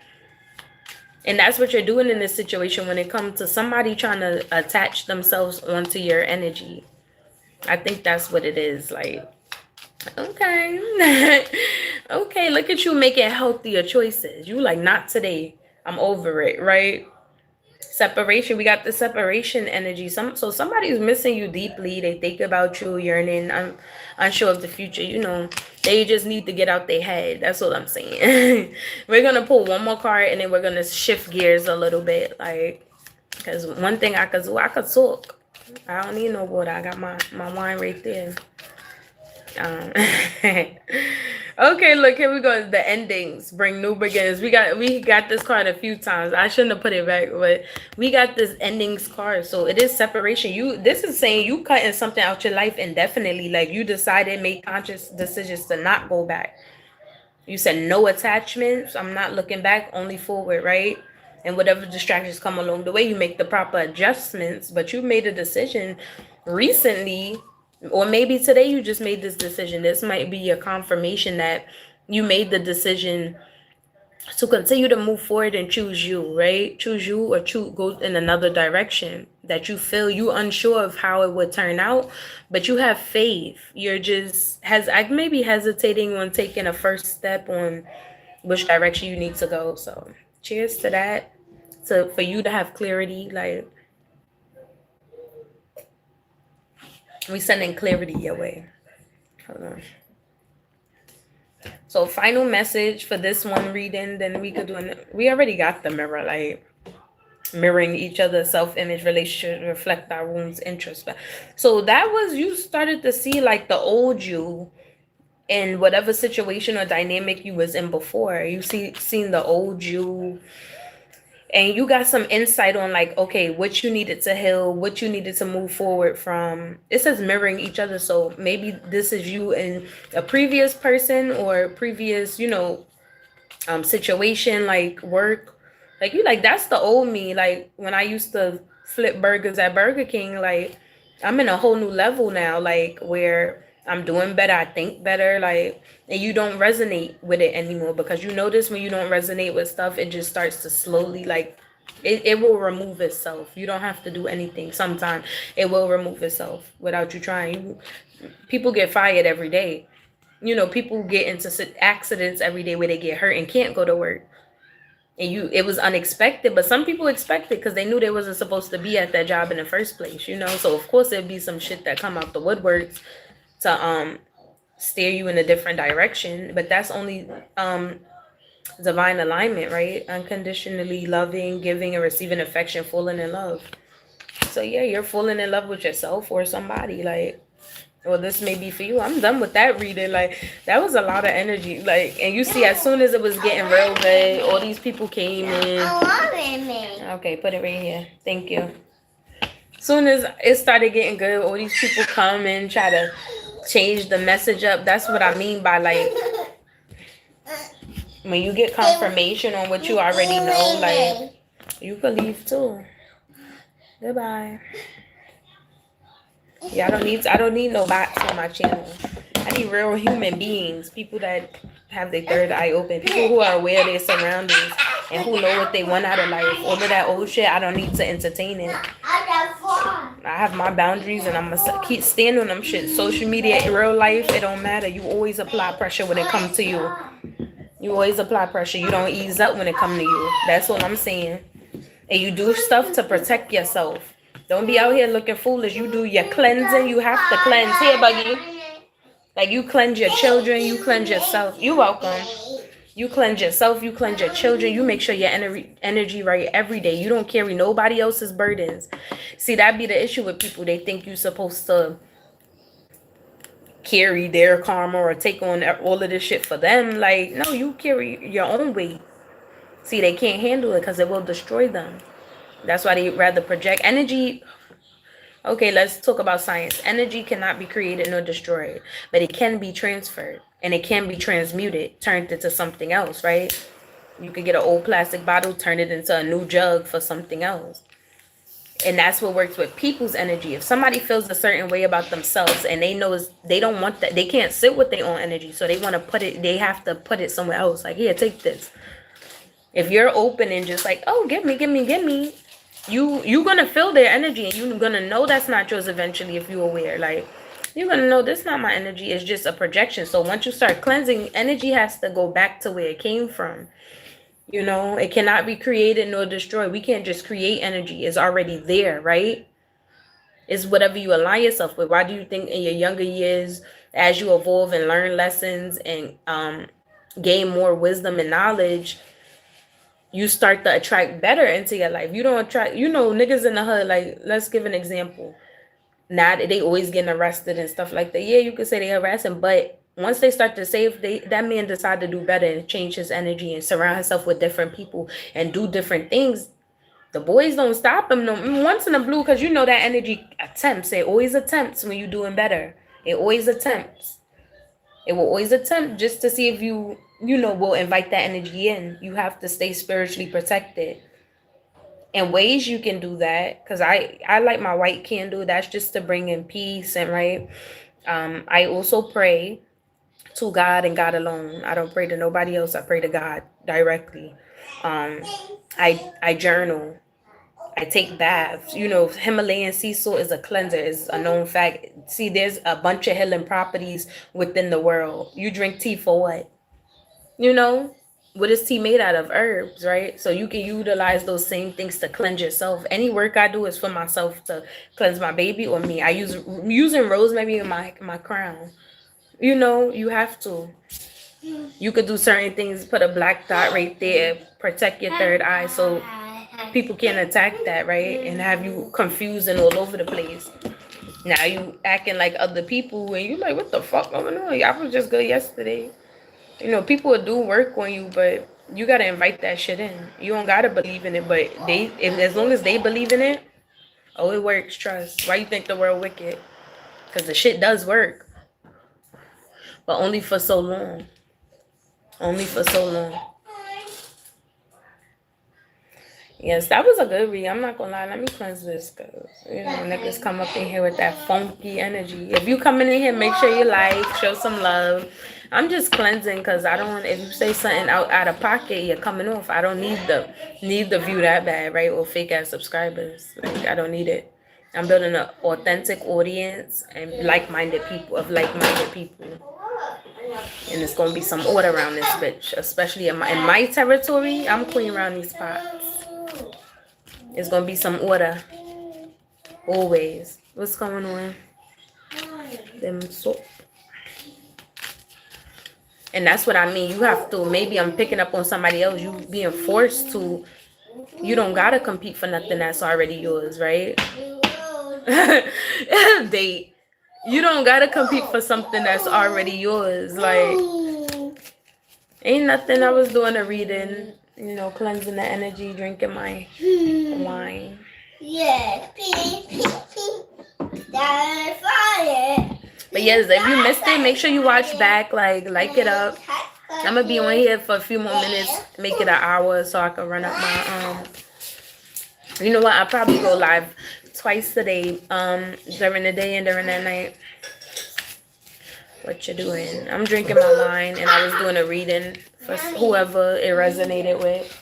And that's what you're doing in this situation when it comes to somebody trying to attach themselves onto your energy. I think that's what it is. Like, okay. Okay, look at you making healthier choices. You like, not today. I'm over it, right? Separation. We got the separation energy. So somebody's missing you deeply. They think about you, yearning, unsure of the future. You know, they just need to get out their head. That's what I'm saying. We're gonna pull one more card, and then we're gonna shift gears a little bit, like, because one thing I could do, I could talk. I don't need no water. I got my wine right there. Um, okay, look, here we go. The endings bring new beginnings. We got this card a few times. I shouldn't have put it back, but we got this endings card. So it is separation. This is saying you cutting something out your life indefinitely. Like, you decided, make conscious decisions to not go back. You said no attachments. I'm not looking back, only forward, right? And whatever distractions come along the way, you make the proper adjustments. But you made a decision recently, or maybe today you just made this decision. This might be a confirmation that you made the decision to continue to move forward and choose you, right? Choose you, or go in another direction that you feel you unsure of how it would turn out, but you have faith. You're just maybe hesitating on taking a first step on which direction you need to go. So cheers to that. So for you to have clarity, like, we sending clarity your way. Hold on. So final message for this one reading, then we could do we already got the mirror, like, mirroring each other's self-image, relationship, reflect our wounds, introspect. So that was, you started to see like the old you in whatever situation or dynamic you was in before. You seen the old you, and you got some insight on, like, okay, what you needed to heal, what you needed to move forward from. It says mirroring each other, so maybe this is you in a previous person or previous, situation, like work. Like, you like, that's the old me. Like, when I used to flip burgers at Burger King, like, I'm in a whole new level now, like, where I'm doing better, I think better, like, and you don't resonate with it anymore, because you notice when you don't resonate with stuff, it just starts to slowly, like, it will remove itself. You don't have to do anything. Sometimes it will remove itself without you trying. People get fired every day. People get into accidents every day where they get hurt and can't go to work. And it was unexpected, but some people expect it because they knew they wasn't supposed to be at that job in the first place. So of course there'd be some shit that come out the woodworks to steer you in a different direction, but that's only divine alignment, right? Unconditionally loving, giving, and receiving affection, falling in love. So yeah, you're falling in love with yourself or somebody, like, well, this may be for you. I'm done with that reading. Like, that was a lot of energy. Like, and you see, as soon as it was getting real good, all these people came in. Okay, put it right here. Thank you. Soon as it started getting good, all these people come and try to change the message up. That's what I mean by, like, when you get confirmation on what you already know, like, you could leave too. Goodbye. Yeah, I don't need no bots on my channel. I need real human beings, people that have their third eye open, people who are aware of their surroundings and who know what they want out of life. All of that old shit, I don't need to entertain it. I have my boundaries, and I'm gonna keep standing on them shit. Social media, in real life, it don't matter. You always apply pressure when it comes to you. You always apply pressure. You don't ease up when it comes to you. That's what I'm saying. And you do stuff to protect yourself. Don't be out here looking foolish. You do your cleansing. You have to cleanse. Here, Buggy. Like, you cleanse your children. You cleanse yourself. You're welcome. You cleanse yourself. You cleanse your children. You make sure your energy right every day. You don't carry nobody else's burdens. See, that be the issue with people. They think you're supposed to carry their karma or take on all of this shit for them. Like, no, you carry your own weight. See, they can't handle it because it will destroy them. That's why they rather project energy. Okay, let's talk about science. Energy cannot be created nor destroyed, but it can be transferred and it can be transmuted, turned into something else, right? You could get an old plastic bottle, turn it into a new jug for something else. And that's what works with people's energy. If somebody feels a certain way about themselves and they know they don't want that, they can't sit with their own energy, so they want to put it, they have to put it somewhere else. Like, here, take this. If you're open and just like, oh, give me, you're gonna feel their energy and you're gonna know that's not yours eventually if you're aware. Like, you're gonna know this not my energy, it's just a projection. So once you start cleansing, energy has to go back to where it came from. You know, it cannot be created nor destroyed. We can't just create energy. It's already there, right? It's whatever you align yourself with. Why do you think in your younger years, as you evolve and learn lessons and gain more wisdom and knowledge, you start to attract better into your life? You don't attract, niggas in the hood, like, let's give an example. Now they always getting arrested and stuff like that. Yeah, you could say they harassing, but once they start to save, that man decide to do better and change his energy and surround himself with different people and do different things. The boys don't stop him no once in a blue, because that energy attempts. It always attempts when you're doing better. It always attempts. It will always attempt just to see if will invite that energy in. You have to stay spiritually protected. And ways you can do that, because I like my white candle. That's just to bring in peace and right. I also pray to God and God alone. I don't pray to nobody else. I pray to God directly. I journal. I take baths. Himalayan sea salt is a cleanser. Is a known fact. See, there's a bunch of healing properties within the world. You drink tea for what? You know, what is tea made out of? Herbs, right? So you can utilize those same things to cleanse yourself. Any work I do is for myself to cleanse my baby or me. I using rosemary in my crown. You have to. You could do certain things, put a black dot right there, protect your third eye so people can't attack that, right? And have you confused and all over the place. Now you acting like other people and you like, what the fuck going on? I was just good yesterday. People will do work on you, but you gotta invite that shit in. You don't gotta believe in it, but as long as they believe in it, oh, it works. Trust. Why you think the world wicked? Because the shit does work, but only for so long. Only for so long. Yes, that was a good read. I'm not gonna lie. Let me cleanse this, because niggas come up in here with that funky energy. If you coming in here, make sure you like, show some love. I'm just cleansing because I don't want. If you say something out of pocket, you're coming off. I don't need the view that bad, right? Or fake ass subscribers. Like, I don't need it. I'm building an authentic audience and like-minded people. And it's gonna be some order around this bitch, especially in my territory. I'm queen around these parts. It's gonna be some order. Always. What's going on? Them so. And that's what I mean. You have to. Maybe I'm picking up on somebody else. You being forced to. You don't gotta compete for nothing that's already yours, right? Date. You don't gotta compete for something that's already yours. Like, ain't nothing. I was doing a reading. Cleansing the energy, drinking my wine. Yeah. But yes, if you missed it, make sure you watch back. Like it up. I'm gonna be on here for a few more minutes. Make it an hour so I can run up my You know what? I'll probably go live twice a day. During the day and during the night. What you doing? I'm drinking my wine and I was doing a reading for whoever it resonated with.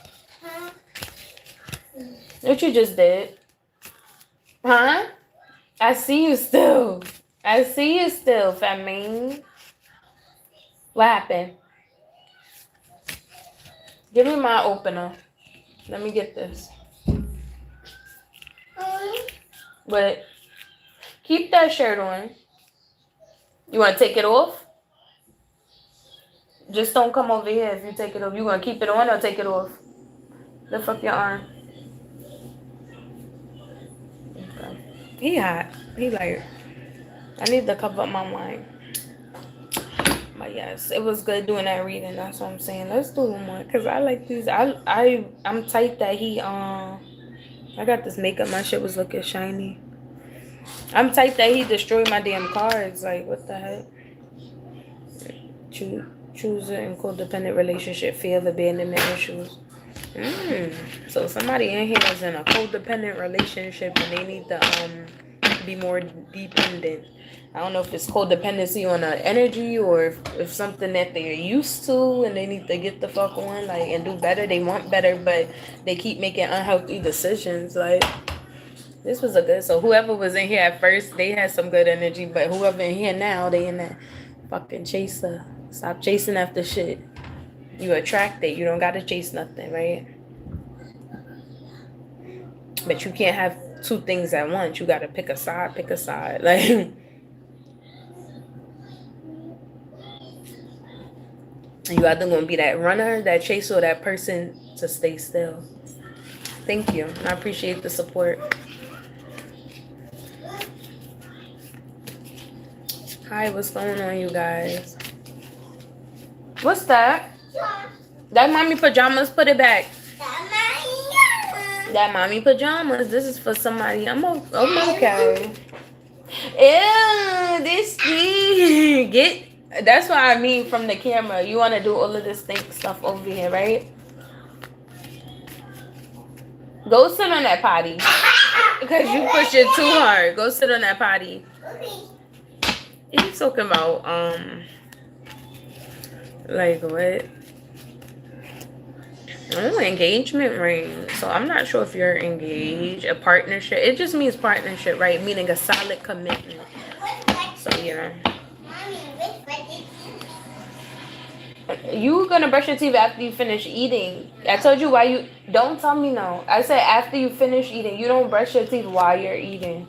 What you just did? Huh? I see you still. Famine. What happened? Give me my opener. Let me get this. But keep that shirt on. You want to take it off? Just don't come over here if you take it off. You want to keep it on or take it off? Lift up your arm. Okay. He hot. He like, I need to cover up my wine. But yes, it was good doing that reading. That's what I'm saying. Let's do one more because I like these. I'm tight that I got this makeup. My shit was looking shiny. I'm tight that he destroyed my damn cards. Like what the heck? Choose in codependent relationship, feel abandonment issues. So somebody in here is in a codependent relationship and they need to be more dependent. I don't know if it's codependency on an energy or if something that they're used to and they need to get the fuck on like and do better. They want better, but they keep making unhealthy decisions. Like this was a good. So whoever was in here at first, they had some good energy, but whoever in here now, they in that fucking chaser. Stop chasing after shit. You attract it. You don't gotta chase nothing, right? But you can't have two things at once. You gotta pick a side. Pick a side. Like you either gonna be that runner, that chaser, or that person to stay still. Thank you. I appreciate the support. Hi, what's going on, you guys? What's that? That mommy pajamas, put it back. That mommy pajamas. This is for somebody. I'm okay. Ew, this get. That's what I mean from the camera. You want to do all of this stink stuff over here, right? Go sit on that potty. Because you push it too hard. Go sit on that potty. He's talking about like what? Oh, engagement ring. So I'm not sure if you're engaged, a partnership. It just means partnership, right? Meaning a solid commitment. So you gonna brush your teeth after you finish eating. I told you why you don't tell me no. I said after you finish eating. You don't brush your teeth while you're eating.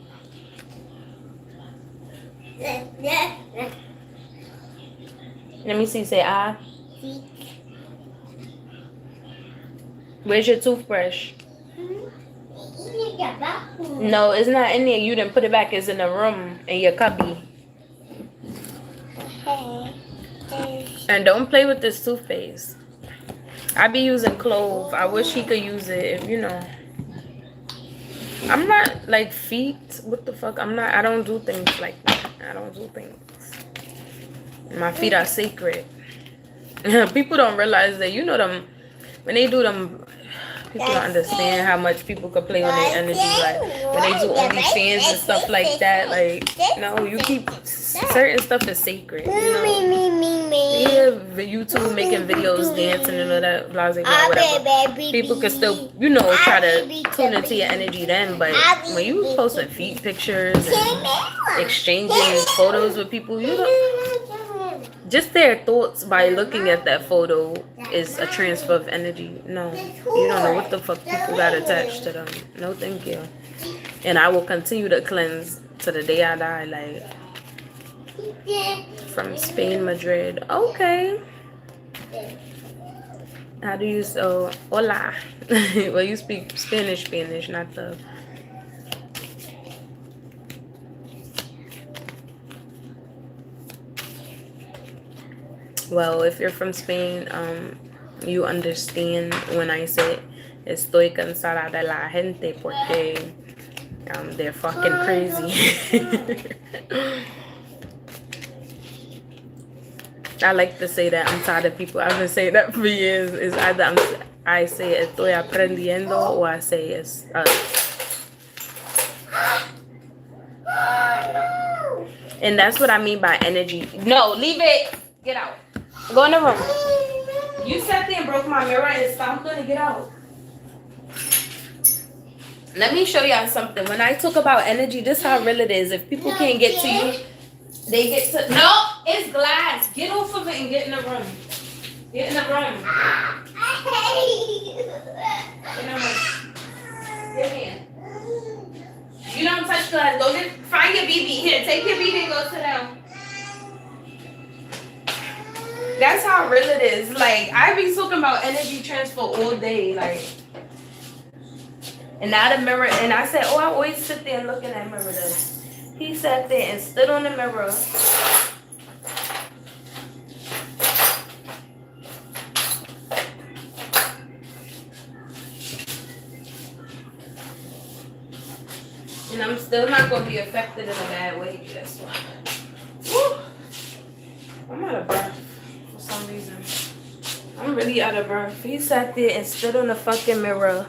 Let me see. Say ah. Where's your toothbrush? No, it's not in there. You didn't put it back. It's in the room in your cubby. And don't play with this toothpaste. I be using clove. I wish he could use it if you know. I'm not like feet. What the fuck? I don't do things like that. I don't do things. My feet are sacred. People don't realize that, you know, them when they do them. People don't understand how much people could play on their energy. Like when they do OnlyFans and stuff like that. Like no, you keep certain stuff is sacred. You know, yeah, YouTube making videos, dancing and all that, blah blah blah, whatever. People can still, you know, try to tune into your energy then. But when you posting feet pictures and exchanging photos with people, you know. Just their thoughts by looking at that photo is a transfer of energy. No, you don't know what the fuck people got attached to them. No, thank you. And I will continue to cleanse to the day I die. Like from Spain, Madrid. Okay. How do you say hola? Well, you speak Spanish, not the. Well, if you're from Spain, you understand when I say estoy cansada de la gente porque they're fucking crazy. I like to say that I'm tired of people. I've been saying that for years. It's either I say estoy aprendiendo or I say es. And that's what I mean by energy. No, leave it. Get out. Go in the room. You sat there and broke my mirror and stomped on it. Get out. Let me show y'all something. When I talk about energy, this is how real it is. If people can't get to you, they get to... No, it's glass. Get off of it and get in the room. Get in the room. Get in the room. Get here. You don't touch glass. Go get... Find your BB. Here, take your BB and go sit down. That's how real it is. Like, I be talking about energy transfer all day. Like, and now the mirror, and I said, oh, I always sit there and look in that mirror. He sat there and stood on the mirror And I'm still not gonna be affected in a bad way. That's why. Woo. I'm out of breath for some reason. I'm really out of breath. He sat there and stood on the fucking mirror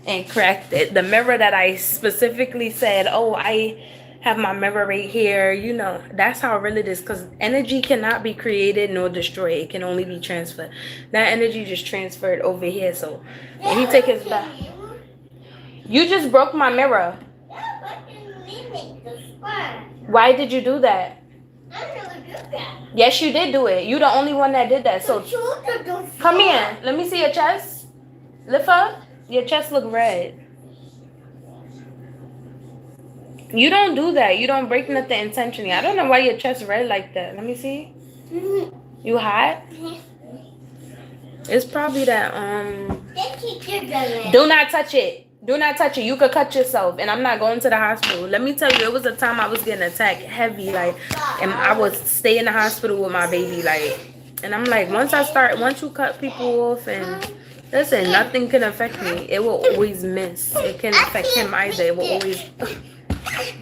and cracked it. The mirror that I specifically said, oh, I have my mirror right here. You know, that's how real it is. Because energy cannot be created nor destroyed. It can only be transferred. That energy just transferred over here. So when he take his back. You just broke my mirror. Why did you do that? I never did that. Yes, you did do it. You the only one that did that. So come here. Let me see your chest. Lift up. Your chest look red. You don't do that. You don't break nothing intentionally. I don't know why your chest red like that. Let me see. You hot? It's probably that Do not touch it. Do not touch it. You could cut yourself. And I'm not going to the hospital. Let me tell you, it was a time I was getting attacked heavy, like, and I would stay in the hospital with my baby, like, and I'm like, once you cut people off, and listen, nothing can affect me. It will always miss. It can't affect him either. It will always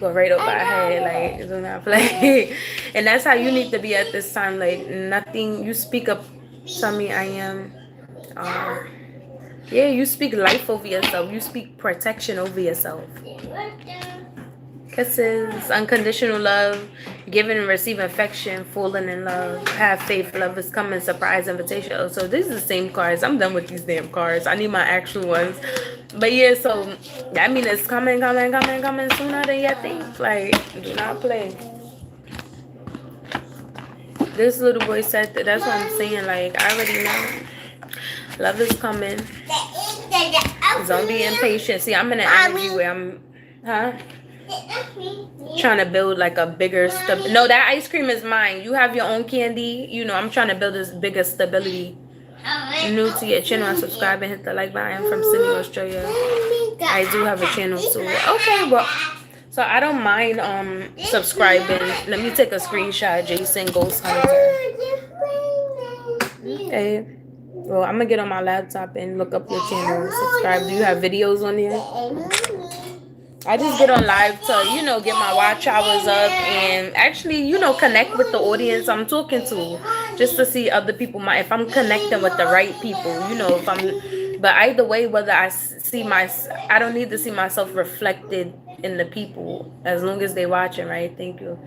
go right over our head, like, do not play. And that's how you need to be at this time, like, nothing. You speak up. Tell me I am. Yeah, you speak life over yourself. You speak protection over yourself. Kisses, unconditional love, giving and receiving affection, falling in love, have faith, love is coming, surprise, invitation. Oh, so these are the same cards. I'm done with these damn cards. I need my actual ones. But yeah, so that means it's coming sooner than you think. Like, do not play. This little boy said that. That's what I'm saying. Like, I already know. Love is coming. Don't be impatient. See, I'm in an energy where I'm, trying to build like a bigger no, that ice cream is mine. You have your own candy. You know, I'm trying to build this bigger stability. New to your channel, subscribe and hit the like button. I'm from Sydney, Australia. I do have a channel too. Okay, well, so I don't mind subscribing. Let me take a screenshot. Jason Ghost Hunter. Okay. Well, I'm gonna get on my laptop and look up your channel. Subscribe. Do you have videos on there? I just get on live to, you know, get my watch hours up and actually, you know, connect with the audience I'm talking to, just to see other people. If I'm connecting with the right people, you know, if I'm. But either way, whether I don't need to see myself reflected in the people as long as they watching, right? Thank you.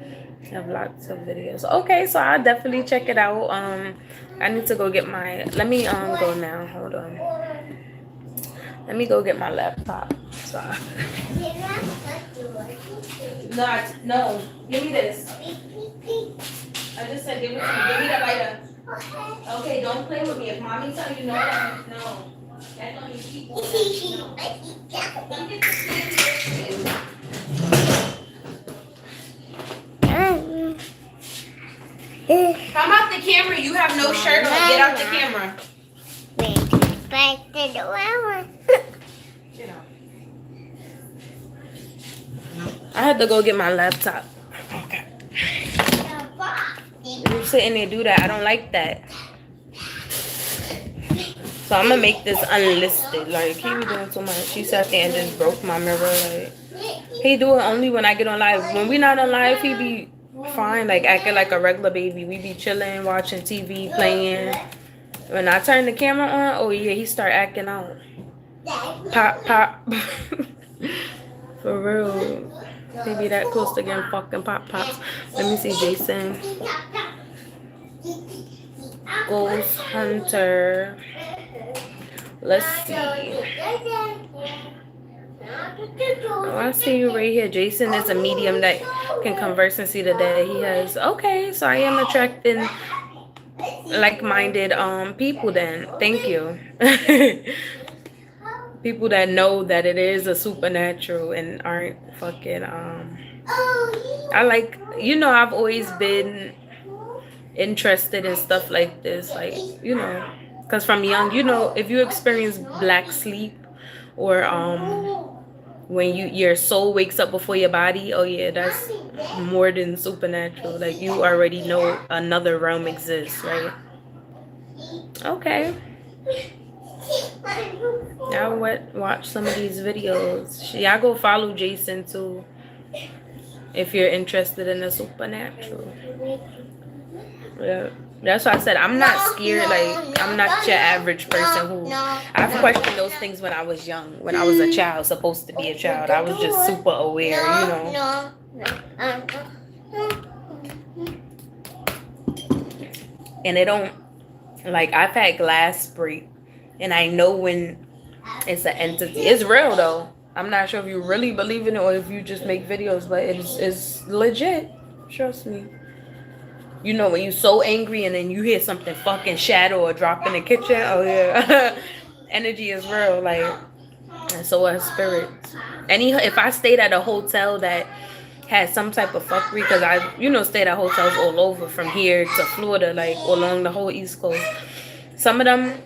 I have lots of videos. Okay, so I'll definitely check it out. I need to go get my. Let me go now. Hold on. Let me go get my laptop. So. No. Give me this. I just said give it to me. Give me that lighter. Okay, don't play with me. If mommy tell you no. That don't mean keep on. Come out the camera. You have no shirt on. Get out the camera. Back to the mama. Get out. I had to go get my laptop. Okay. You sit in there and do that. I don't like that. So I'm gonna make this unlisted. Like, he be doing too much. She sat there and just broke my mirror. Like, he do it only when I get on live. When we not on live, he be fine, like acting like a regular baby. We be chilling, watching TV, playing. When I turn the camera on, oh yeah, he start acting out. Pop. For real. He be that close to getting fucking pops. Let me see, Jason. Ghost Hunter. Let's see. Oh, I see you right here. Jason is a medium that can converse and see the data he has. Okay, so I am attracting like-minded people then. Thank you. People that know that it is a supernatural and aren't fucking I like, you know, I've always been interested in stuff like this, like, you know, because from young, you know, if you experience black sleep or when your soul wakes up before your body, oh yeah, that's more than supernatural. Like, you already know another realm exists, right? Okay. Now watch some of these videos. Y'all go follow Jason too if you're interested in the supernatural. Yeah. That's why I said I'm not scared. Like I'm not your average person who I've questioned those things when I was young, when I was a child, supposed to be a child. I was just super aware, you know. And it don't like I've had glass break, and I know when it's an entity. It's real though. I'm not sure if you really believe in it or if you just make videos, but it's legit. Trust me. You know when you so angry and then you hear something fucking shatter or drop in the kitchen. Oh yeah, energy is real. Like and so are spirits. Any if I stayed at a hotel that had some type of fuckery, because I stayed at hotels all over from here to Florida, like along the whole East Coast. Some of them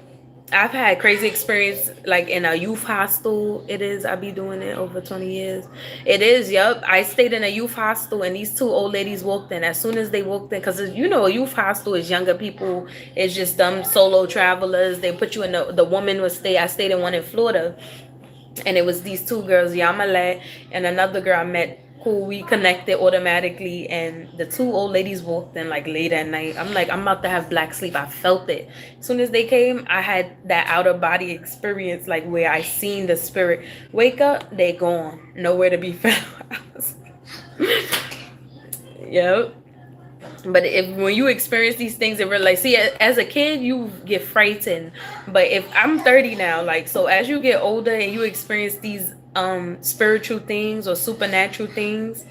I've had crazy experience like in a youth hostel. It is. I be doing it over 20 years. It is. Yup. I stayed in a youth hostel and these two old ladies walked in. As soon as they walked in, because a youth hostel is younger people. It's just them solo travelers. They put you in the woman was stay. I stayed in one in Florida, and it was these two girls, Yamale and another girl I met who we connected automatically, and the two old ladies walked in like late at night. I'm like, I'm about to have black sleep. I felt it. As soon as they came, I had that outer body experience, like where I seen the spirit wake up, they gone. Nowhere to be found. Yep. But if when you experience these things and like see as a kid you get frightened, but if I'm 30 now, like so as you get older and you experience these spiritual things or supernatural things,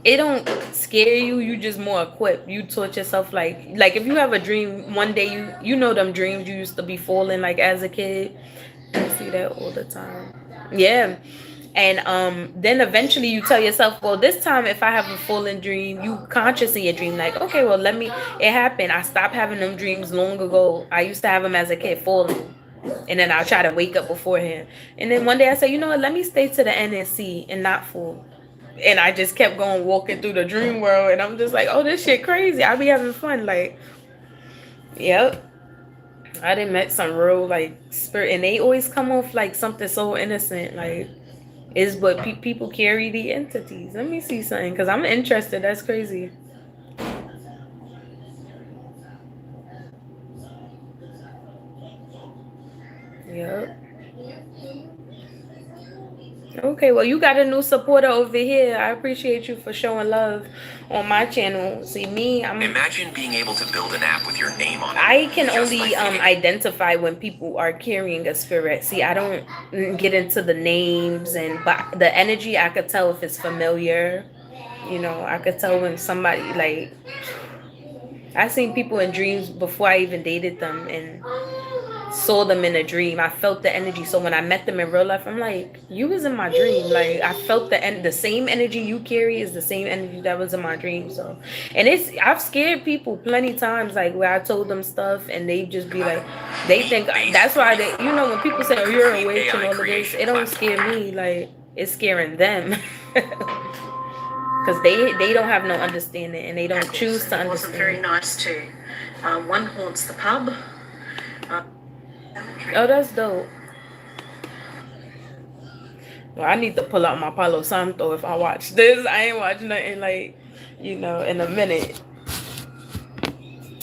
it don't scare you. You just more equipped. You taught yourself like if you have a dream one day, you know them dreams you used to be falling like as a kid. I see that all the time. Yeah. And then eventually you tell yourself, well, this time if I have a fallen dream, you conscious in your dream, like, okay, well, it happened. I stopped having them dreams long ago. I used to have them as a kid falling. And then I'll try to wake up beforehand. And then one day I say, you know what, let me stay to the end and see and not fall. And I just kept going walking through the dream world. And I'm just like, oh, this shit crazy. I be having fun. Like, yep. I done met some real, like, spirit. And they always come off like something so innocent. Like, is but people carry the entities. Let me see something because I'm interested. That's crazy. Yep. Okay, well, you got a new supporter over here. I appreciate you for showing love on my channel. See, me, Imagine being able to build an app with your name on it. I can only identify when people are carrying a spirit. See, I don't get into the names but the energy. I could tell if it's familiar. I could tell when somebody like I seen people in dreams before I even dated them and saw them in a dream. I felt the energy. So when I met them in real life, I'm like, you was in my dream. Like I felt the same energy you carry is the same energy that was in my dream. So, and I've scared people plenty times, like where I told them stuff and they just be like, they think that's why when people say, oh, you're a witch and all of this, it don't scare me. Like it's scaring them. Because they don't have no understanding and they don't choose to understand. Wasn't very nice too. One haunts the pub. Oh, that's dope. Well, I need to pull out my Palo Santo if I watch this. I ain't watching nothing like, in a minute.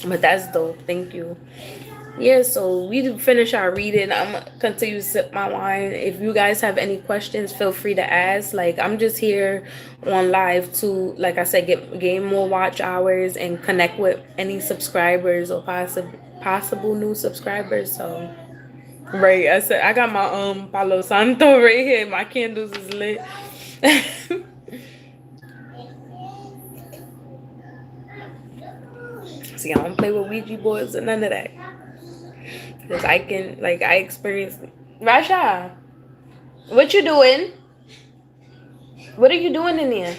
But that's dope. Thank you. Yeah, so we finish our reading. I'm gonna continue to sip my wine. If you guys have any questions, feel free to ask. Like I'm just here on live to, like I said, gain more watch hours and connect with any subscribers or possible new subscribers. So right, I said I got my Palo Santo right here. My candles is lit. See, I don't play with Ouija boards or none of that. Because I experienced. Rasha, what you doing? What are you doing in there?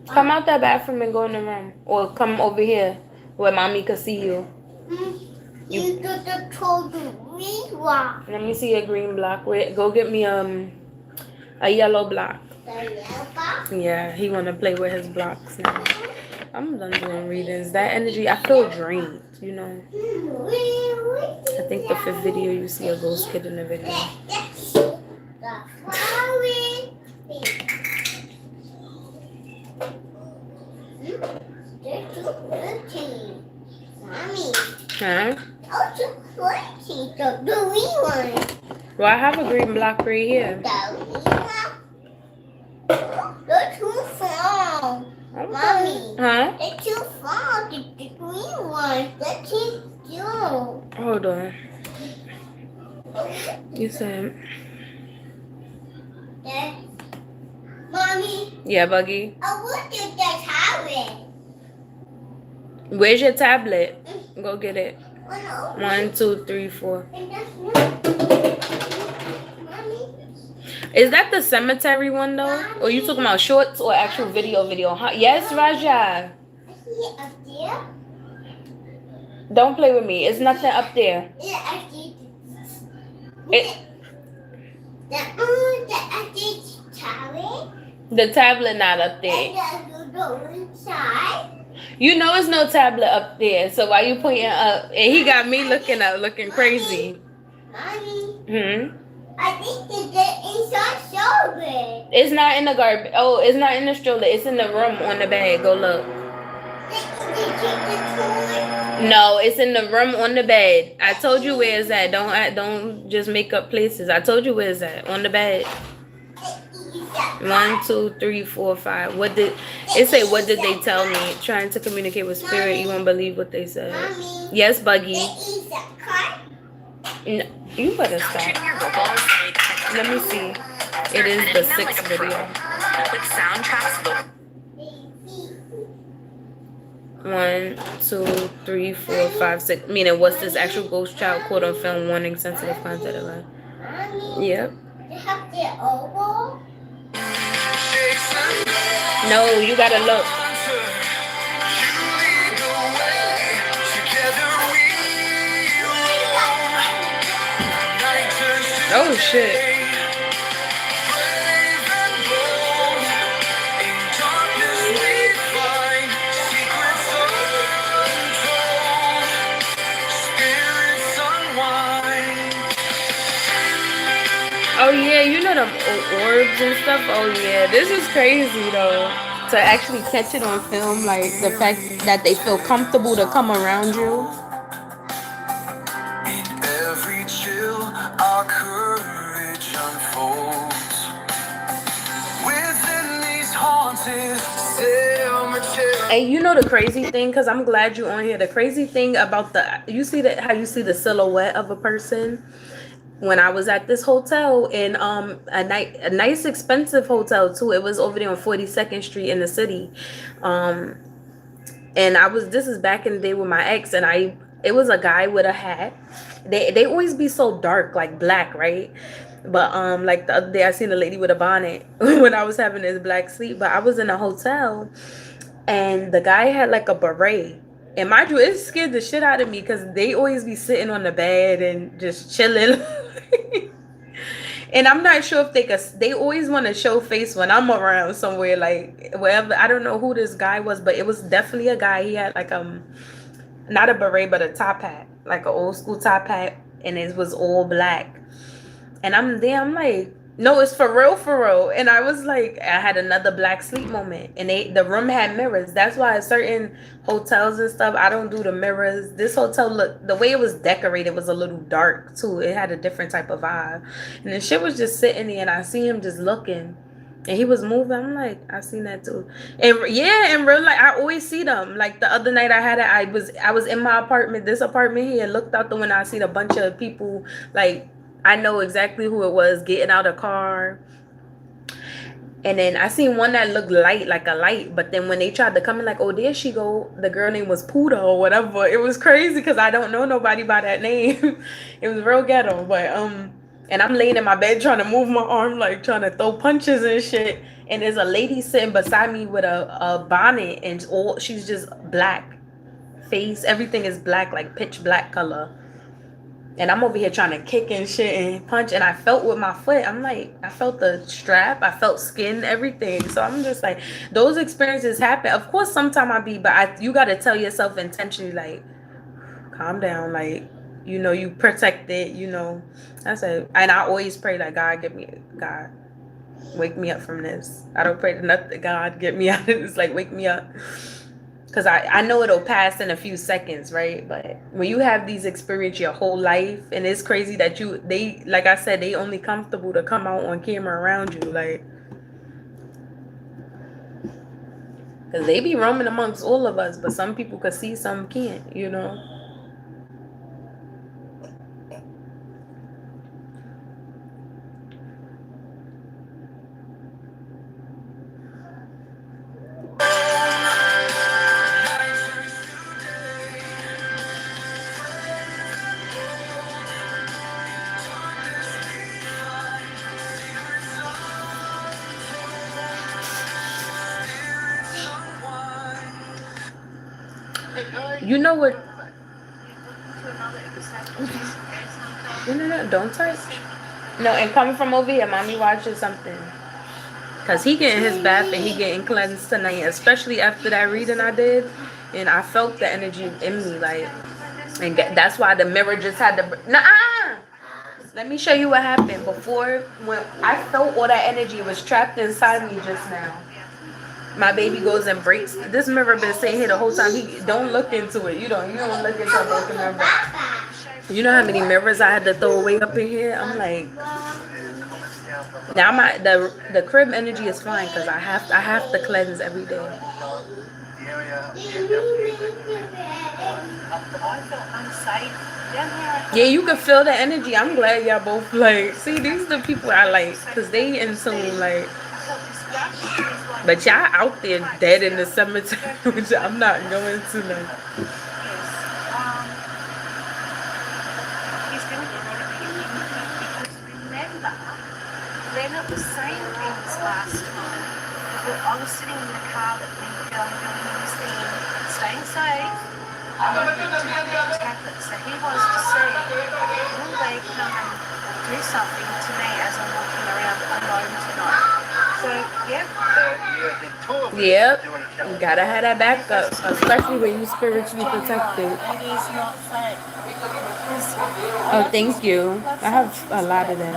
Come out that bathroom and go in the room. Or come over here where mommy can see you. You got the green block. Let me see a green block. Wait, go get me a yellow block. The yellow block? Yeah, he wanna play with his blocks now. I'm done doing readings. That energy, I feel drained. You know, I think the 5th video you see a ghost kid in the video. They're too pretty. Mommy. Huh? Oh, too pretty. The green one. Well, I have a green block right here. The green one. They're too small. Okay. Mommy. Huh? They're too small. The green one. They're too small. Hold on. You said. Mommy. Yeah, Buggy. I want to just have it. Where's your tablet? Go get it. Oh, no. 1, 2, 3, 4. And that's not. Mommy. Is that the cemetery one though? Or you talking about shorts or actual video? Huh? Yes, Raja. I see it up there. Don't play with me. It's nothing up there. Yeah, I see It, I see tablet. the tablet not up there. And then you go inside. You know it's no tablet up there. So why you pointing up? And he got me looking up, looking crazy. Mommy, Hmm. I think the inside so good. It's not in the garbage. Oh, it's not in the stroller. It's in the room on the bed. Go look. They take the toy. No, it's in the room on the bed. I told you where it's at. Don't just make up places. I told you where it's at. On the bed. 1, 2, 3, 4, 5. What did it say? What did they tell me? Trying to communicate with spirit. You won't believe what they said. Mommy, Yes, Buggy. is a car. No, you better Stop stop. treating your vocals like Let me see. Start It is the editing them 6th like a pro. video. With soundtracks, 1, 2, 3, 4, 5, 6. Meaning, what's this actual ghost child caught on film warning sensitive content alert? Mommy, Yep. they have the oval. No, you gotta look. Oh shit. Oh yeah, you know them orbs and stuff. Oh yeah, this is crazy though. To actually catch it on film, like the fact that they feel comfortable to come around you. In every chill, our courage unfolds. Within these haunted cemeteries. And you know the crazy thing, because I'm glad you're on here. The crazy thing about you see that how you see the silhouette of a person. When I was at this hotel in a nice expensive hotel too. It was over there on 42nd Street in the city. And this is back in the day with my ex, and it was a guy with a hat. They always be so dark, like black, right? But like the other day I seen a lady with a bonnet when I was having this black sleep. But I was in a hotel and the guy had like a beret. And mind you, it scared the shit out of me because they always be sitting on the bed and just chilling. And I'm not sure if they always want to show face when I'm around somewhere, like wherever. I don't know who this guy was, but it was definitely a guy. He had like not a beret, but a top hat, like an old school top hat, and it was all black. And I'm there, I'm like, no, it's for real. And I was like, I had another black sleep moment, and the room had mirrors. That's why certain hotels and stuff, I don't do the mirrors. This hotel, look, the way it was decorated was a little dark too. It had a different type of vibe, and the shit was just sitting there, and I see him just looking, and he was moving. I'm like, I seen that too. And yeah, in real life, I always see them. Like the other night, I was in my apartment, this apartment here, looked out the window. I seen a bunch of people, like I know exactly who it was, getting out of the car. And then I seen one that looked like a light. But then when they tried to come in, like, oh, there she go. The girl name was Puda or whatever. It was crazy because I don't know nobody by that name. It was real ghetto. But and I'm laying in my bed trying to move my arm, like trying to throw punches and shit. And there's a lady sitting beside me with a bonnet, and she's just black face. Everything is black, like pitch black color. And I'm over here trying to kick and shit and punch. And I felt with my foot. I'm like, I felt the strap. I felt skin, everything. So I'm just like, those experiences happen. Of course, sometimes but you got to tell yourself intentionally, like, calm down. Like, you protect it. That's it. And I always pray that God, wake me up from this. I don't pray to nothing. God, get me out of this. Like, wake me up. Because I know it'll pass in a few seconds, right? But when you have these experiences your whole life, and it's crazy that they, like I said, they only comfortable to come out on camera around you. Like, because they be roaming amongst all of us, but some people could see, some can't. You know what? No, don't touch. No, and coming from over here, mommy watching something. Cause he getting his bath and he getting cleansed tonight, especially after that reading I did, and I felt the energy in me, like, and that's why the mirror just had to. Nah, let me show you what happened before when I felt all that energy was trapped inside me just now. My baby goes and breaks. This mirror been sitting here the whole time. He don't look into it. You don't look into a broken mirror. You know how many mirrors I had to throw away up in here? I'm like, now the crib energy is fine because I have to cleanse every day. Yeah, you can feel the energy. I'm glad y'all both like. See, these are the people I like because they in tune like. But y'all out there dead in the cemetery, which I'm not going to like. They're not the same things last time. I was sitting in the car that went doing his thing, staying safe. I don't think to happen. So he wants to see, will they come and do something to me as I'm walking around alone tonight? So, yep. Yep. You gotta have that backup, especially when you spiritually protected. It is not safe. Oh, thank you. I have a lot of them.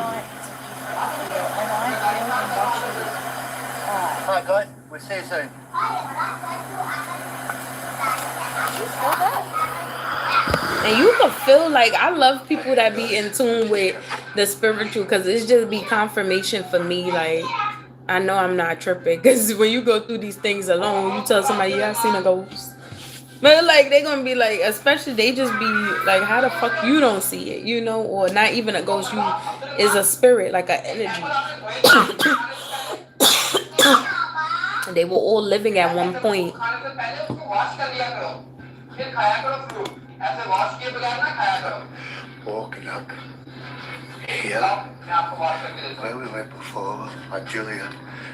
Alright guys, we'll see you soon. And you can feel like I love people that be in tune with the spiritual because it's just be confirmation for me. Like, I know I'm not tripping because when you go through these things alone, you tell somebody, yeah, I seen a ghost. But like they gonna be like, especially they just be like, how the fuck you don't see it, or not even a ghost, you is a spirit, like an energy. They were all living at one point. Walking up here, where we went before, my Julia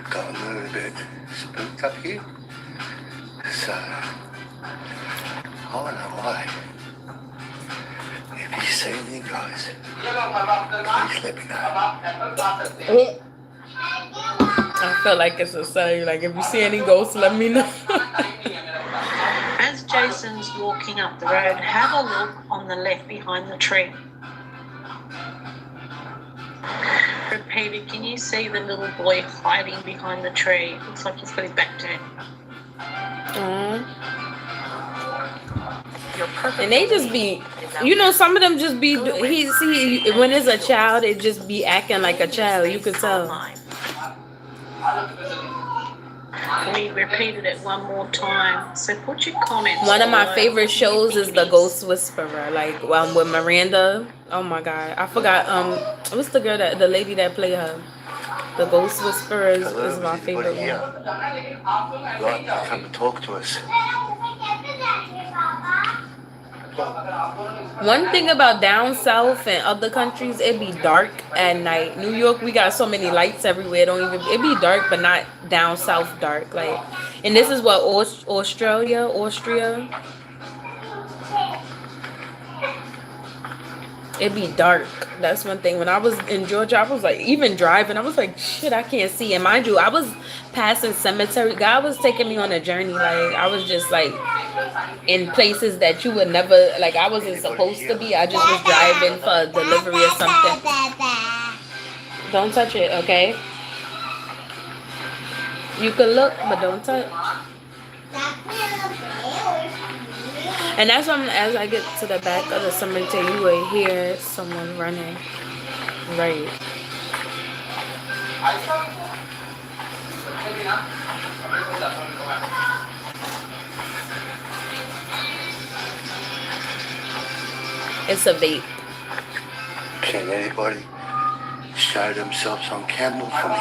got a little bit spooked up here. So, I don't know why. If you see anything, guys, please let me know. I feel like it's a sign. Like if you see any ghosts, let me know. As Jason's walking up the road, have a look on the left behind the tree. Repeated, can you see the little boy hiding behind the tree? Looks like he's got his back to him. And they just be, some of them just be, when it's a child, it just be acting like a child. You could tell. We repeated it one more time. So put your comments. One of my favorite shows is The Ghost Whisperer, like with Miranda. Oh my God, I forgot. What's the girl the lady that played her? The Ghost Whisperer is my favorite one. Like, come and talk to us. One thing about down south and other countries, it be dark at night. New York, we got so many lights everywhere. It be dark, but not down south dark. Like, and this is what Austria. It be dark. That's one thing. When I was in Georgia, I was like, even driving, I was like, shit, I can't see. And mind you, I was passing cemetery. God was taking me on a journey. Like, I was just like, in places that you would never, like I wasn't supposed to be. I just was driving for a delivery or something. Don't touch it, okay? You can look, but don't touch. And that's when, as I get to the back of the cemetery, you will hear someone running. Right. It's a vape. Can anybody show themselves on camera for me?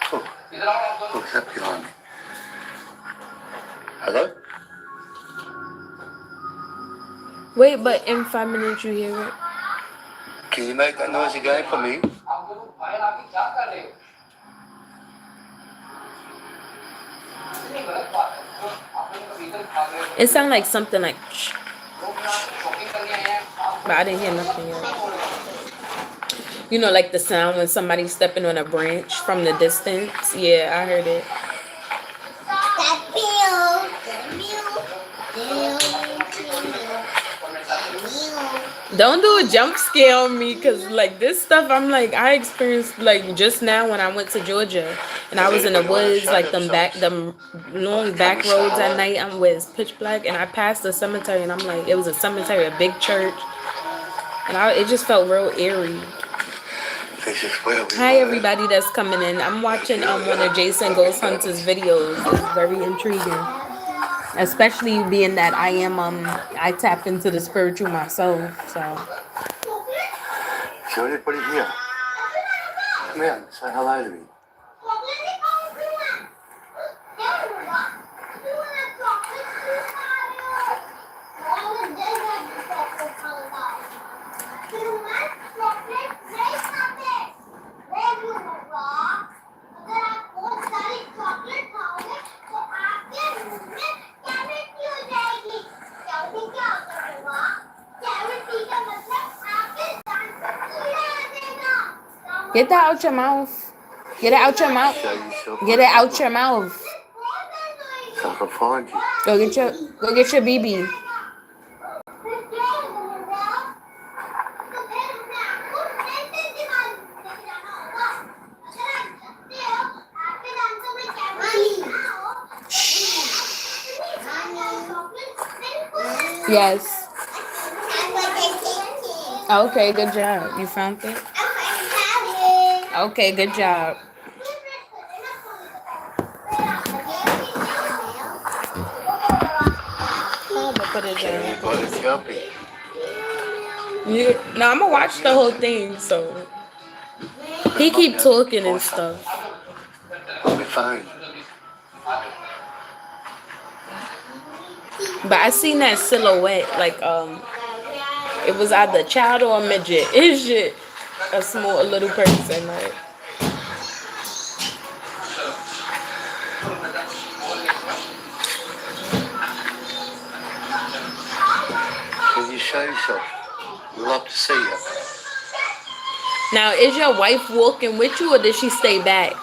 Oh, what's that behind me? Hello? Wait, but in 5 minutes you hear it. Can you make that noise again for me? It sounded like something like shh. But I didn't hear nothing yet. You know, like the sound when somebody's stepping on a branch from the distance. Yeah, I heard it. Don't do a jump scare on me, because like this stuff I'm like I experienced like just now when I went to Georgia and I was in the woods, like them long back roads at night. I'm where it's pitch black and I passed the cemetery and I'm like, it was a cemetery, a big church, and it just felt real eerie. This is where we Hi were. everybody that's coming in. I'm watching one of Jason Ghost Hunter's videos. It's very intriguing. Especially being that I tap into the spiritual myself. So Is there anybody here? Come here, say hello to me. get that out your mouth. Get it out your mouth. Show yourself. Get it out your mouth. So I can find you. Go get your BB. Yes. Okay, good job. You found it? Okay, good job. I'm gonna put it Can down. anybody help me? No, I'm gonna watch the whole thing, so he keep talking and stuff. On my phone. But I seen that silhouette, like it was either a child or a midget. It's just a little person, like. Can you show yourself? We'd love to see you. Now, is your wife walking with you, or did she stay back?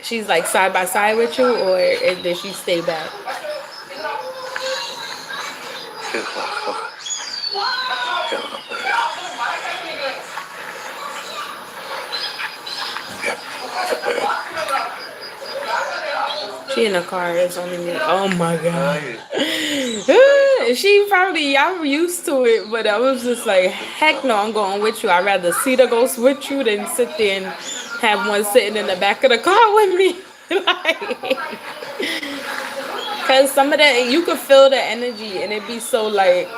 She's like side by side with you, or did she stay back? She in a car. It's only me. Oh my god. She probably, I'm used to it, but I was just like, heck no, I'm going with you. I'd rather see the ghost with you than sit there and have one sitting in the back of the car with me. Like, cause some of that, you could feel the energy, and it be so like,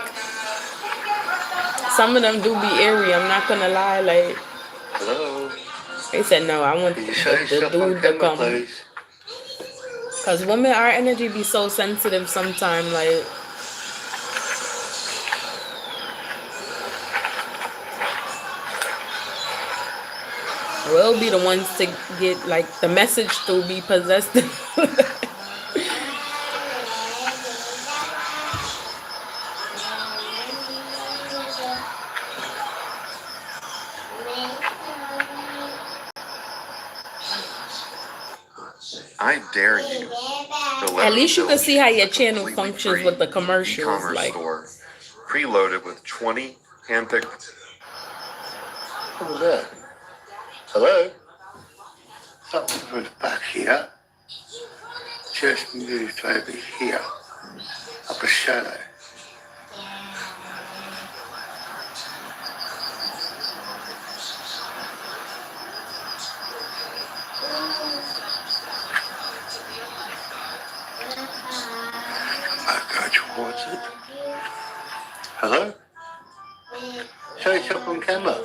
some of them do be eerie. I'm not gonna lie. Like, hello. they said no. I want Can you show the yourself on dude to camera, come. please? Cause women, our energy be so sensitive sometimes. Like, we'll be the ones to get like the message to be possessed. I dare you to At let me least you can build see how you your a channel completely functions free with the commercials. e-commerce Like, store preloaded with 20 handpicked. What was that? Hello? Something was back here. Just moved over here. Up a shadow. I go towards it. Hello? Show yourself on camera.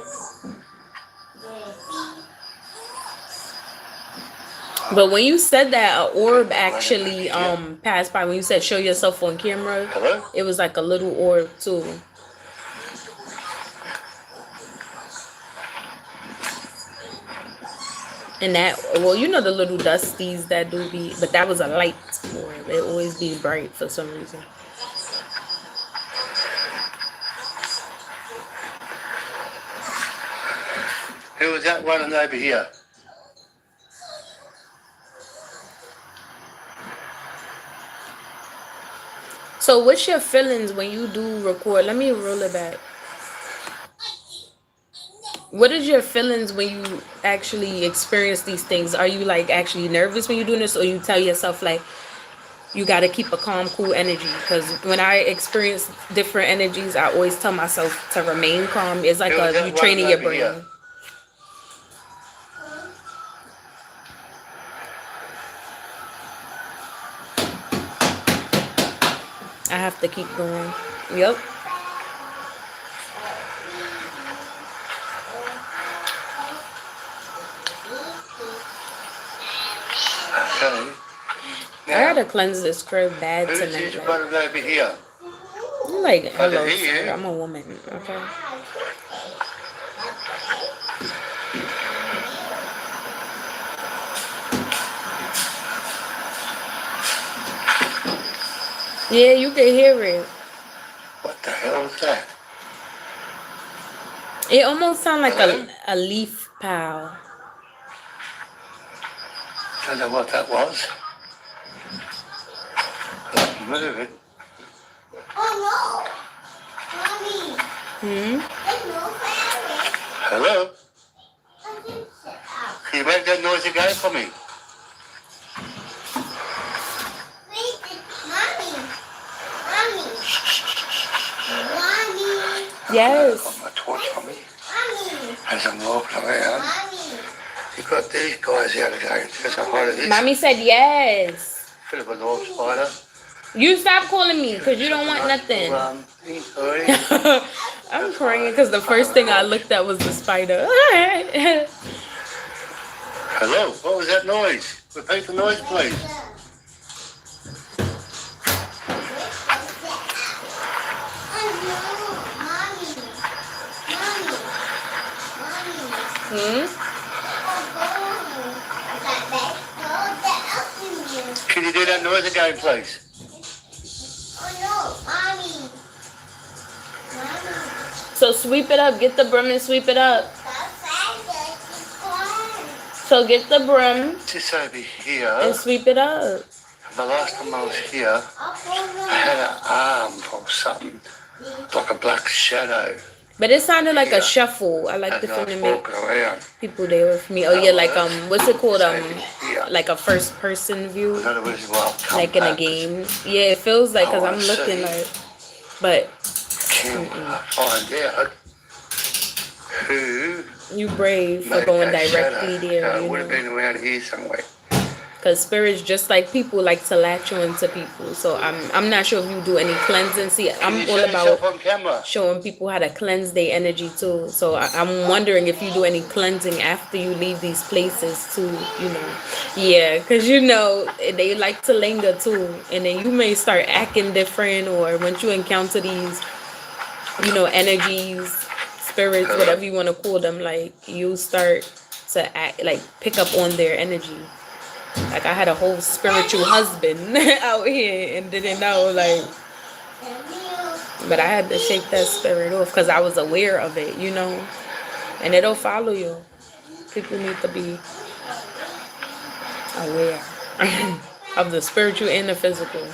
but when you said that, a orb actually passed by. When you said show yourself on camera, Hello? it was like a little orb too. And that, well, you know the little dusties that do be, but that was a light orb. It always be bright for some reason. Who was that running over here? So what's your feelings when you do record? Let me roll it back. What is your feelings when you actually experience these things? Are you like actually nervous when you're doing this, or you tell yourself like you got to keep a calm, cool energy? Because when I experience different energies, I always tell myself to remain calm. It's like Who was a that you training running your over here? brain. I have to keep going. Yep. Okay. I Now, gotta cleanse this crib bad who's tonight. this Like, running over here? I'm like, I can hello, hear sir. you. I'm a woman. Okay. Yeah, you can hear it. What the hell was that? It almost sounds like Hello? a leaf pile. Don't know what that was. Move it. Oh no! Mommy! Hmm. Hello? Can you make that noise again for me? Yes. I've got my torch for me. As I'm walking around. You've got these guys out again. There's a height of this. Mommy said yes. Bit of an orb spider. You stop calling me because you don't want nothing. I'm crying because the first thing I looked at was the spider. Hello? What was that noise? Repeat the noise, please. Hmm? Can you do that noise again, please? So sweep it up. Get the broom and sweep it up. So get the broom Just over here. and sweep it up. The last time I was here, I had an arm or something, like a black shadow. But it sounded like a Yeah. shuffle. I like the As I was feeling make walking around. people there with me. Oh yeah, like what's it called? Yeah. Like a first person view, I don't know whether I've come like in a back. game. Yeah, it feels like because I I'm wanna looking see. like, but Can find out who you brave for made going that directly shadow. there. It You would have know, been around here somewhere. because spirits just like people like to latch on to people. So I'm not sure if you do any cleansing. See, Can you I'm show all yourself about on camera? showing people how to cleanse their energy too. So I'm wondering if you do any cleansing after you leave these places too, you know. Yeah, because you know, they like to linger too. And then you may start acting different, or once you encounter these, you know, energies, spirits, whatever you want to call them, like you start to act, like pick up on their energy. Like I had a whole spiritual husband out here and didn't know, like, but I had to shake that spirit off because I was aware of it, you know, and it'll follow you. People need to be aware. of the spiritual and the physical.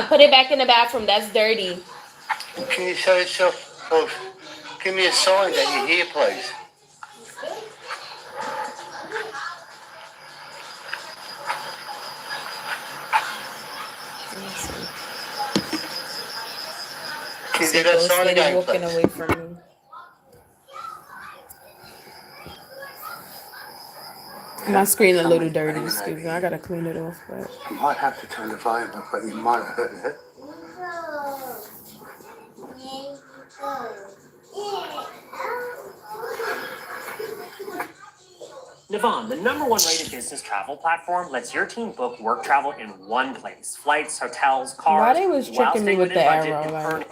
Put it back in the bathroom. That's dirty. Can you show yourself? Oh, give me a sign that you're here, please. Can you do that sign Steady again, walking please? away from me. My screen a little dirty. Excuse me. I gotta clean it off. But You might have to turn the volume up, but you might have heard it. Navon, the #1 rated business travel platform, lets your team book work travel in one place. Flights, hotels, cars. why they was while tricking me staying with the within budget arrow? and Like, earning.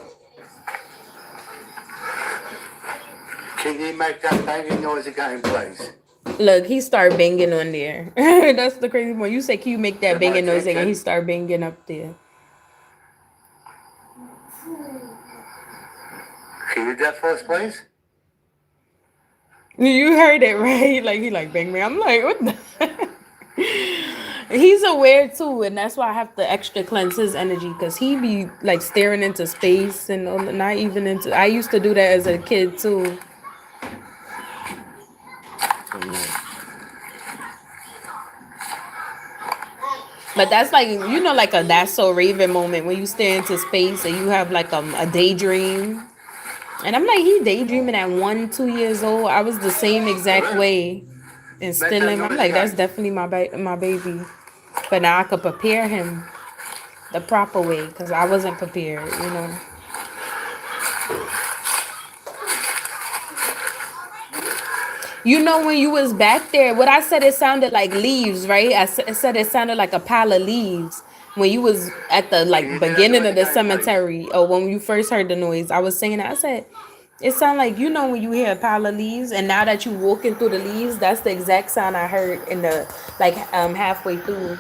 Can you make that banging noise again, please? look, he start banging on there. That's the crazy one. You say, "Can you make that Get my banging noise?" And he attention. start banging up there. Can you do that for us, please? You heard it right. Like he like bang me. I'm like, what the? He's aware too, and that's why I have to extra cleanse his energy because he be like staring into space and not even into. I used to do that as a kid too. But that's like like a that's so Raven moment when you stare into space and you have like a daydream. And I'm like, he daydreaming at 1, 2 years old. I was the same exact way, and Make still that am. I'm noise like, that's again. definitely my baby. But now I could prepare him the proper way because I wasn't prepared. When you was back there, what I said it sounded like leaves, right? I said it sounded like a pile of leaves when you was at the Can you like do that beginning noise of the again, please? cemetery or when you first heard the noise. I was saying that. I said it sounded like when you hear a pile of leaves, and now that you walking through the leaves, that's the exact sound I heard in the halfway through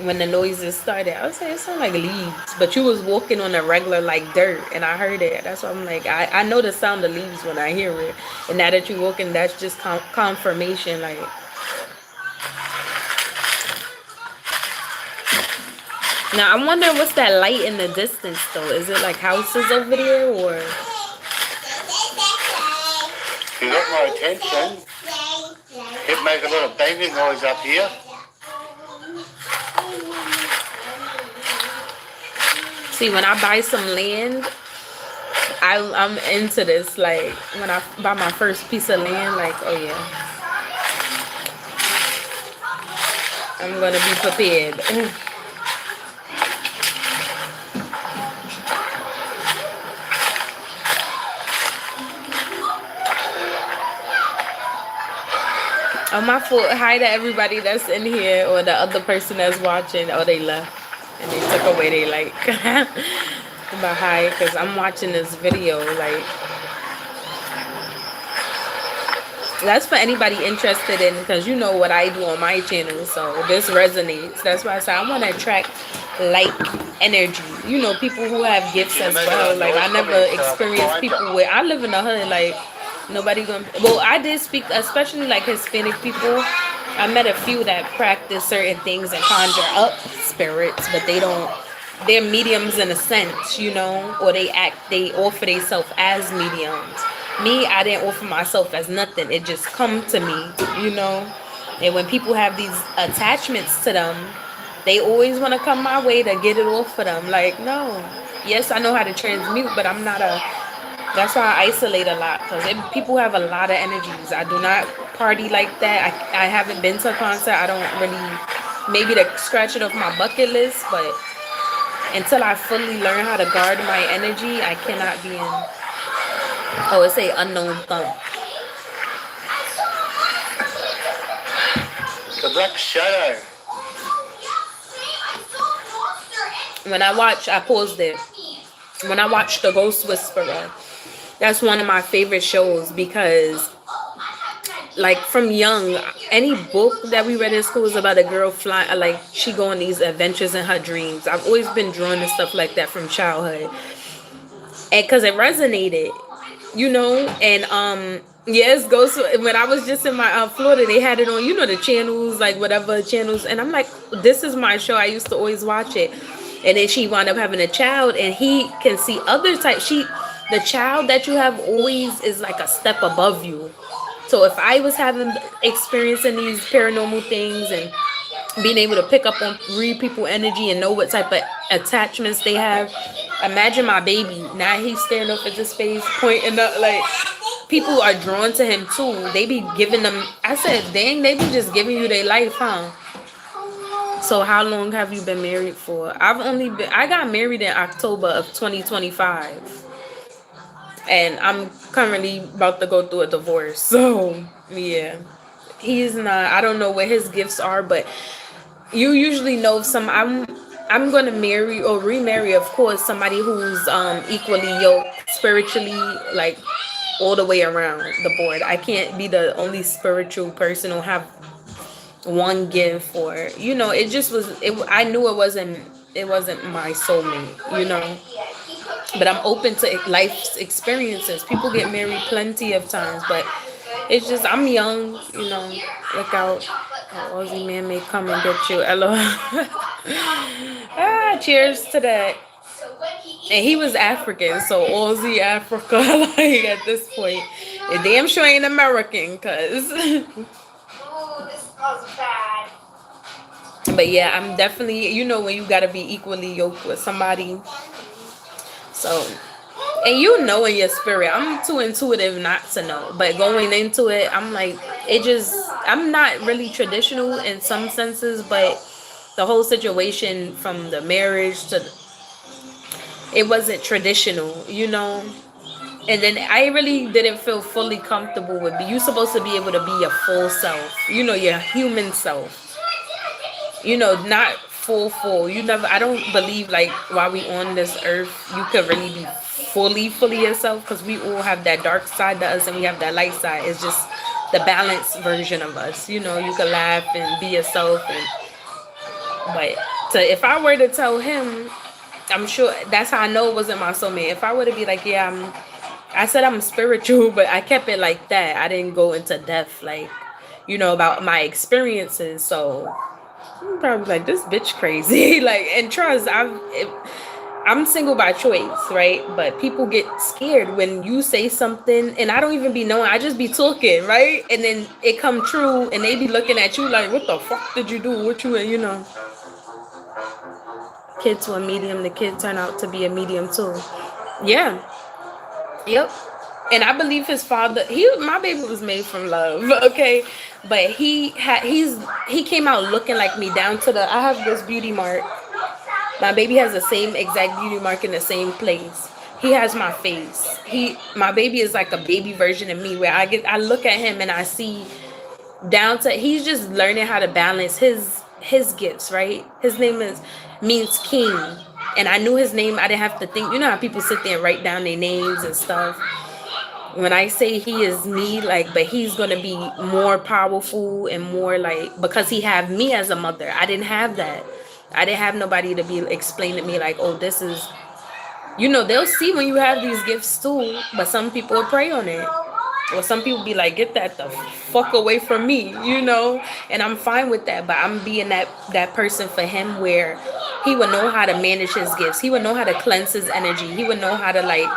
when the noises started. I was saying it sounded like leaves, but you was walking on a regular like dirt, and I heard it. That's why I'm like, I know the sound of leaves when I hear it, and now that you walking, that's just confirmation. Like, now I'm wondering what's that light in the distance though? Is it like houses over there or? You got my attention. It make a little banging noise up here. See, when I buy some land, I'm into this. Like when I buy my first piece of land, like, oh yeah, I'm gonna be prepared. Oh, my fault. Hi to everybody that's in here or the other person that's watching. Oh, they left and they took away they like. But hi, because I'm watching this video. Like, that's for anybody interested in, because you know what I do on my channel. So this resonates. That's why I say I want to attract like energy. People who have gifts as well. Like, I never experienced people with. I live in the hood. Like, nobody gonna. Well, I did speak, especially like Hispanic people. I met a few that practice certain things and conjure up spirits, but they don't. They're mediums in a sense, or they offer themselves as mediums. Me, I didn't offer myself as nothing. It just come to me. And when people have these attachments to them, they always want to come my way to get it off for them. Like, no. Yes, I know how to transmute, but I'm not a. That's why I isolate a lot, because people have a lot of energies. I do not party like that. I haven't been to a concert. I don't really, maybe to scratch it off my bucket list, but until I fully learn how to guard my energy, I cannot be in. Oh, it's a unknown thumb. The black shadow. I paused it. When I watched The Ghost Whisperer, that's one of my favorite shows because, like, from young, any book that we read in school is about a girl flying, like, she go on these adventures in her dreams. I've always been drawn to stuff like that from childhood. And because it resonated. And yes, goes when I was just in my Florida, they had it on, the channels, like whatever channels, and I'm like, this is my show. I used to always watch it. And then she wound up having a child, and he can see other type. The child that you have always is like a step above you. So if I was having experiencing these paranormal things and being able to pick up on read people energy and know what type of attachments they have, imagine my baby. Now he's staring up at this space, pointing up, like people are drawn to him too. They be giving them, I said, dang, they be just giving you their life, huh? So how long have you been married for? I got married in October of 2025. And I'm currently about to go through a divorce. So yeah. He's not, I don't know what his gifts are, but you usually know some. I'm gonna marry or remarry, of course, somebody who's equally yoked spiritually, like all the way around the board. I can't be the only spiritual person or have one gift, or it just was it. I knew it wasn't my soulmate. But I'm open to life's experiences. People get married plenty of times, but it's just I'm young. Look out, an Aussie man may come and get you. LOL. Cheers to that. And he was African, so Aussie Africa, like at this point, it damn sure ain't American, cause. Oh, this smells bad. But yeah, I'm definitely when you gotta be equally yoked with somebody. So, and in your spirit, I'm too intuitive not to know. But going into it, I'm like, I'm not really traditional in some senses, but the whole situation from the marriage to, it wasn't traditional. And then I really didn't feel fully comfortable with you supposed to be able to be your full self, your human self. Not full. You never. I don't believe like while we on this earth, you could really be fully yourself, because we all have that dark side to us and we have that light side. It's just the balanced version of us. You could laugh and be yourself, but if I were to tell him, I'm sure that's how I know it wasn't my soulmate. If I were to be like, yeah, I said I'm spiritual, but I kept it like that. I didn't go into depth, like, about my experiences. So I'm probably like, this bitch crazy. Like, and trust, I'm single by choice, right? But people get scared when you say something, and I don't even be knowing. I just be talking, right? And then it come true, and they be looking at you like, what the fuck did you do? What kid to a medium, the kid turned out to be a medium too. Yeah. Yep. And I believe his father, my baby was made from love, okay? But he came out looking like me down to I have this beauty mark. My baby has the same exact beauty mark in the same place. He has my face. My baby is like a baby version of me, where I look at him and I see down to, he's just learning how to balance his gifts, right? His name means king. And I knew his name. I didn't have to think. You know how people sit there and write down their names and stuff. When I say he is me, like, but he's gonna be more powerful and more like, because he have me as a mother. I didn't have that. I didn't have nobody to be explain to me like, oh, this is, they'll see when you have these gifts too, but some people will prey on it. Or some people be like, get that the fuck away from me. And I'm fine with that, but I'm being that person for him, where he would know how to manage his gifts. He would know how to cleanse his energy. He would know how to, like,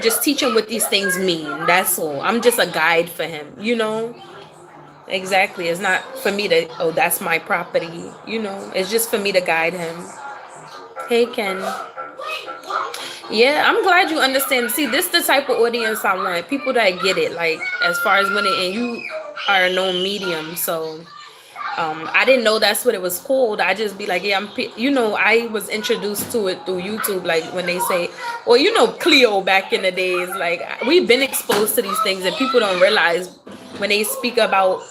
just teach him what these things mean. That's all. I'm just a guide for him. Exactly. It's not for me to, oh, that's my property. It's just for me to guide him. Hey, Ken. Yeah, I'm glad you understand. See, this is the type of audience I want. People that get it, like, as far as when and you are a known medium. So I didn't know that's what it was called. I just be like, yeah, I was introduced to it through YouTube, like when they say, or Cleo back in the days, like, we've been exposed to these things, and people don't realize when they speak about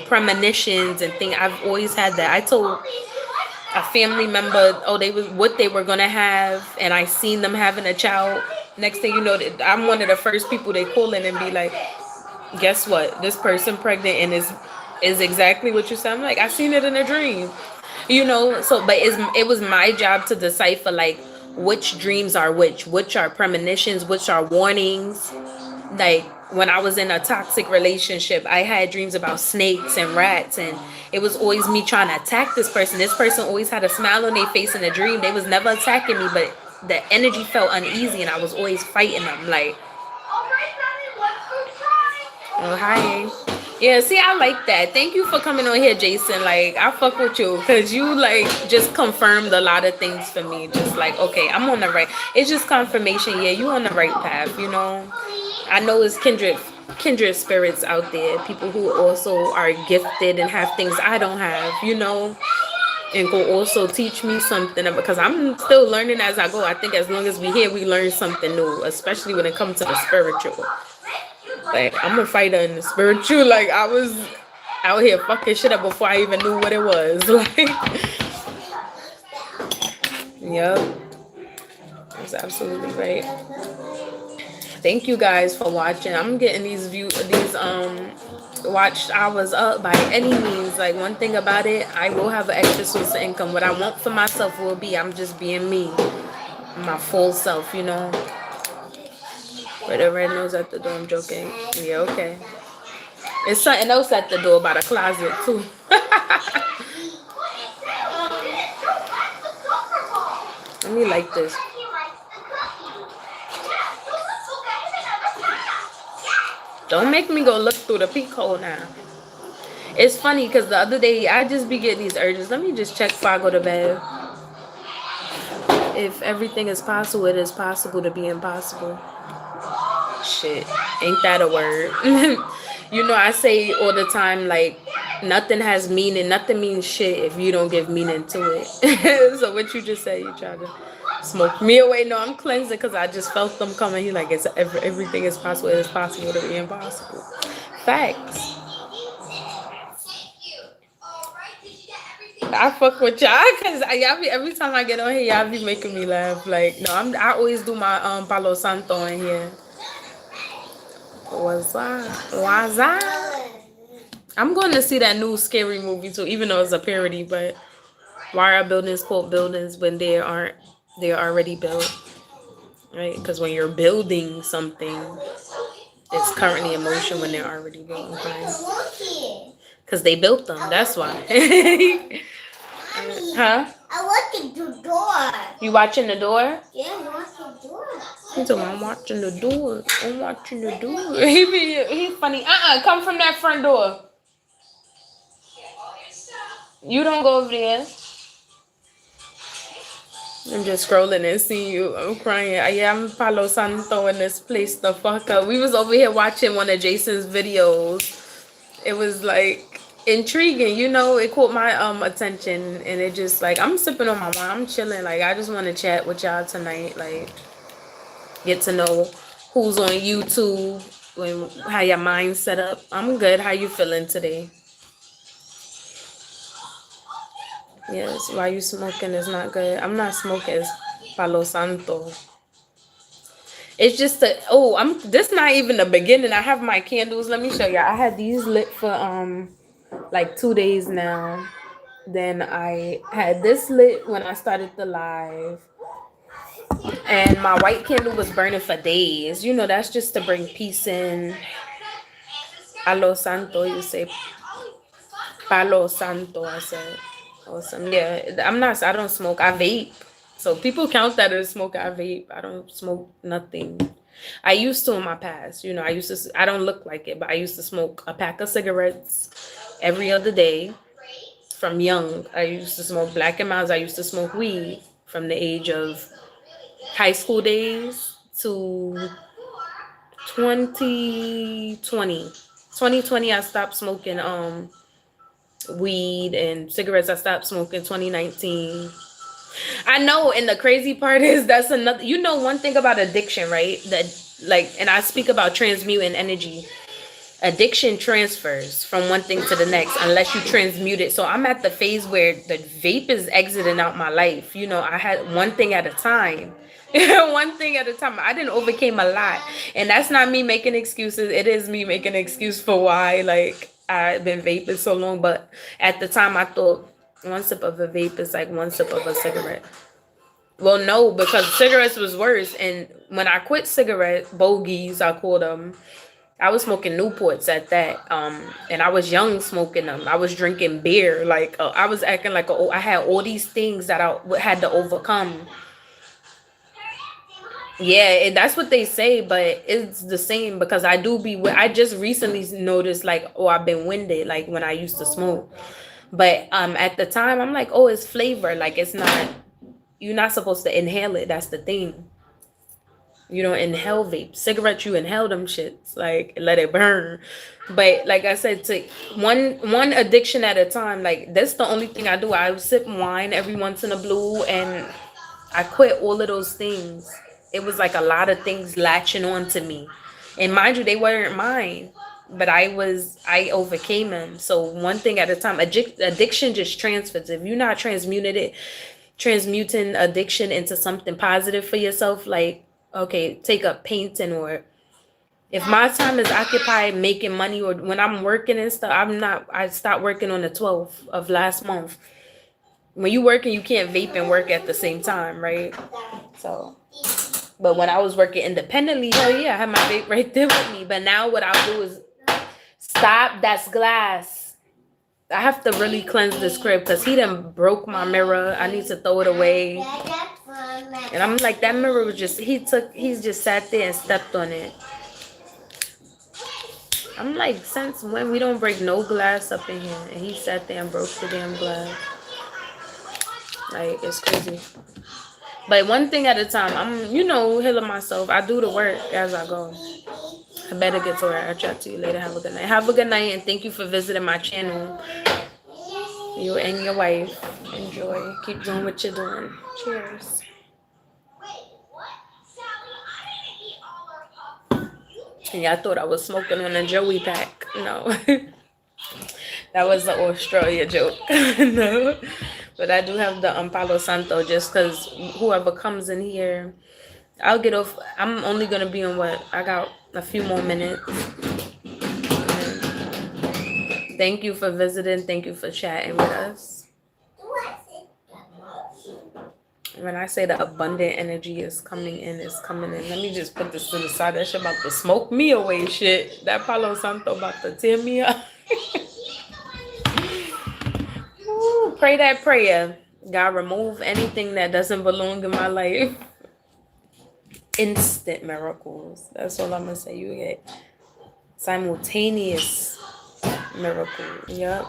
premonitions and things. I've always had that. I told a family member, oh, what they were gonna have, and I seen them having a child. Next thing you know, I'm one of the first people they call in and be like, guess what? This person pregnant, and is exactly what you said. I'm like, I seen it in a dream. So, but it was my job to decipher, like, which dreams are which are premonitions, which are warnings. Like when I was in a toxic relationship, I had dreams about snakes and rats, and it was always me trying to attack this person. This person always had a smile on their face in the dream. They was never attacking me, but the energy felt uneasy, and I was always fighting them. Like, oh hi. Yeah, see, I like that. Thank you for coming on here, Jason. Like, I fuck with you because you like just confirmed a lot of things for me. Just like, okay, I'm on the right. It's just confirmation. Yeah, you on the right path. You know, I know it's kindred spirits out there. People who also are gifted and have things I don't have. You know, and can also teach me something because I'm still learning as I go. I think as long as we here, we learn something new, especially when it comes to the spiritual. Like I'm a fighter in the spiritual. Like I was out here fucking shit up before I even knew what it was. Like, yep, that's absolutely right. Thank you guys for watching. I'm getting these watch hours up by any means. Like one thing about it, I will have an extra source of income. What I want for myself will be I'm just being me, my full self. You know. Where the red nose at the door. I'm joking. Yeah, okay. It's something else at the door by the closet too. Let me like this. Don't make me go look through the peek hole now. It's funny because the other day I just be getting these urges. Let me just check before I go to bed. If everything is possible, it is possible to be impossible. Shit, ain't that a word? You know, I say all the time, like, nothing has meaning. Nothing means shit if you don't give meaning to it. So what you just said, you try to smoke me away. No, I'm cleansing because I just felt them coming. He like, it's everything is possible. It is possible to be impossible. Facts. I fuck with y'all because y'all be every time I get on here, y'all be making me laugh. Like, no, I always do my Palo Santo in here. What's up? I'm going to see that new scary movie too, even though it's a parody. But why are buildings called buildings when they're already built? Right? Because when you're building something, it's currently in motion when they're already built. Because they built them. That's why. Huh? I watched the door. You watching the door? Yeah, I watched the door. He's like, I'm watching the door. I'm watching the door. He's funny. Come from that front door. You don't go over there. I'm just scrolling and seeing you. I'm crying. Yeah, I'm Palo Santo in this place. The fuck up. We was over here watching one of Jason's videos. It was like intriguing, you know. It caught my attention, and it just like I'm sipping on my wine. I'm chilling. Like I just want to chat with y'all tonight. Like get to know who's on YouTube, how your mind's set up. I'm good. How you feeling today? Yes, why you smoking is not good. I'm not smoking. It's Palo Santo. It's just this not even the beginning. I have my candles. Let me show you. I had these lit for like 2 days now. Then I had this lit when I started the live. And my white candle was burning for days. You know, that's just to bring peace in. Palo Santo, you say. Palo Santo, I said. Awesome. Yeah, I don't smoke. I vape. So people count that as smoke. I vape. I don't smoke nothing. I used to in my past. You know, I don't look like it, but I used to smoke a pack of cigarettes every other day from young. I used to smoke Black and Miles. I used to smoke weed from the age of high school days to 2020. 2020, I stopped smoking weed and cigarettes. I stopped smoking 2019. I know, and the crazy part is that's another, you know, one thing about addiction, right? That like, and I speak about transmuting energy. Addiction transfers from one thing to the next unless you transmute it. So I'm at the phase where the vape is exiting out my life. You know, I had one thing at a time. One thing at a time. I didn't overcame a lot. And that's not me making excuses. It is me making an excuse for why like I've been vaping so long. But at the time I thought one sip of a vape is like one sip of a cigarette. Well, no, because cigarettes was worse. And when I quit cigarette bogeys, I called them. I was smoking Newports at that. And I was young smoking them. I was drinking beer. Like I was acting like I had all these things that I had to overcome. Yeah, and that's what they say, but it's the same because I do be. I just recently noticed like, oh, I've been winded like when I used to smoke. But at the time, I'm like, oh, it's flavor. Like it's not. You're not supposed to inhale it. That's the thing. You don't inhale vape. Cigarettes, you inhale them shits. Like let it burn. But like I said, to one addiction at a time. Like that's the only thing I do. I sip wine every once in a blue, and I quit all of those things. It was like a lot of things latching on to me. And mind you, they weren't mine. But I overcame them. So one thing at a time. Addiction just transfers. If you're not transmuting addiction into something positive for yourself, like, okay, take up painting, or if my time is occupied making money, or when I'm working and stuff, I stopped working on the 12th of last month. When you working, you can't vape and work at the same time, right? So, but when I was working independently, hell yeah, I had my vape right there with me. But now what I'll do is stop. That's glass. I have to really cleanse this crib because he done broke my mirror. I need to throw it away. And I'm like, that mirror was just, he's just sat there and stepped on it. I'm like, since when we don't break no glass up in here? And he sat there and broke the damn glass. Like, it's crazy. But one thing at a time, I'm, healing myself. I do the work as I go. I better get to work. I'll chat to you later. Have a good night. Have a good night, and thank you for visiting my channel. You and your wife. Enjoy. Keep doing what you're doing. Cheers. And y'all thought I was smoking on a Joey pack. No. That was the Australia joke. No. But I do have the Palo Santo just because whoever comes in here, I'll get off. I'm only going to be on what? I got a few more minutes. Thank you for visiting. Thank you for chatting with us. When I say the abundant energy is coming in, it's coming in. Let me just put this to the side. That shit about to smoke me away, shit. That Palo Santo about to tear me up. Ooh, pray that prayer. God, remove anything that doesn't belong in my life. Instant miracles. That's all I'm going to say. You get simultaneous miracles. Yep.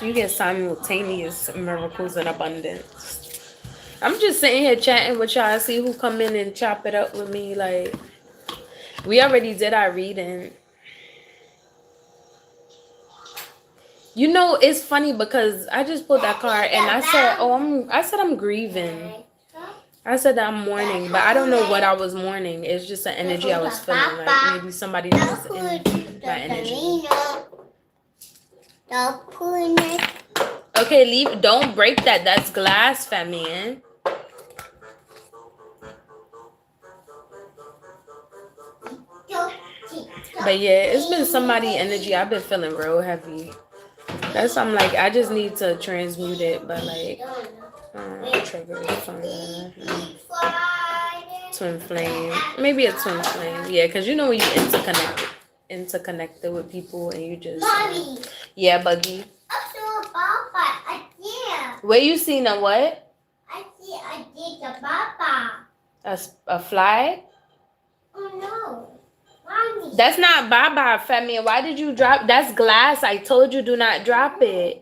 You get simultaneous miracles in abundance. I'm just sitting here chatting with y'all. See who come in and chop it up with me. Like, we already did our reading. It's funny because I just pulled that card and I said, I'm grieving. I said that I'm mourning, but I don't know what I was mourning. It's just an energy I was feeling. Like maybe somebody knows that energy. Okay, leave. Don't break that. That's glass, fat man. But yeah, it's been somebody energy. I've been feeling real heavy. That's I'm like, I just need to transmute it, but like trigger twin flame. Maybe a twin flame. Yeah, because when you interconnected with people and you just yeah, Buggy. Where you seen a what? I see a baba. A fly? Oh no. Mommy. That's not Baba, Femi. Why did you drop? That's glass. I told you do not drop it.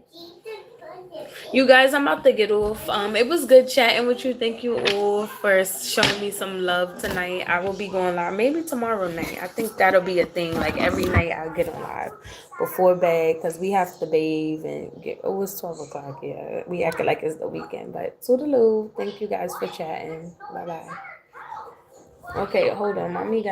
You guys, I'm about to get off. It was good chatting with you. Thank you all for showing me some love tonight. I will be going live maybe tomorrow night. I think that'll be a thing. Like every night I'll get on live before bed because we have to bathe and get. Oh, it's 12 o'clock. Yeah, we acting like it's the weekend. But toodaloo. Thank you guys for chatting. Bye bye. Okay, hold on, mommy.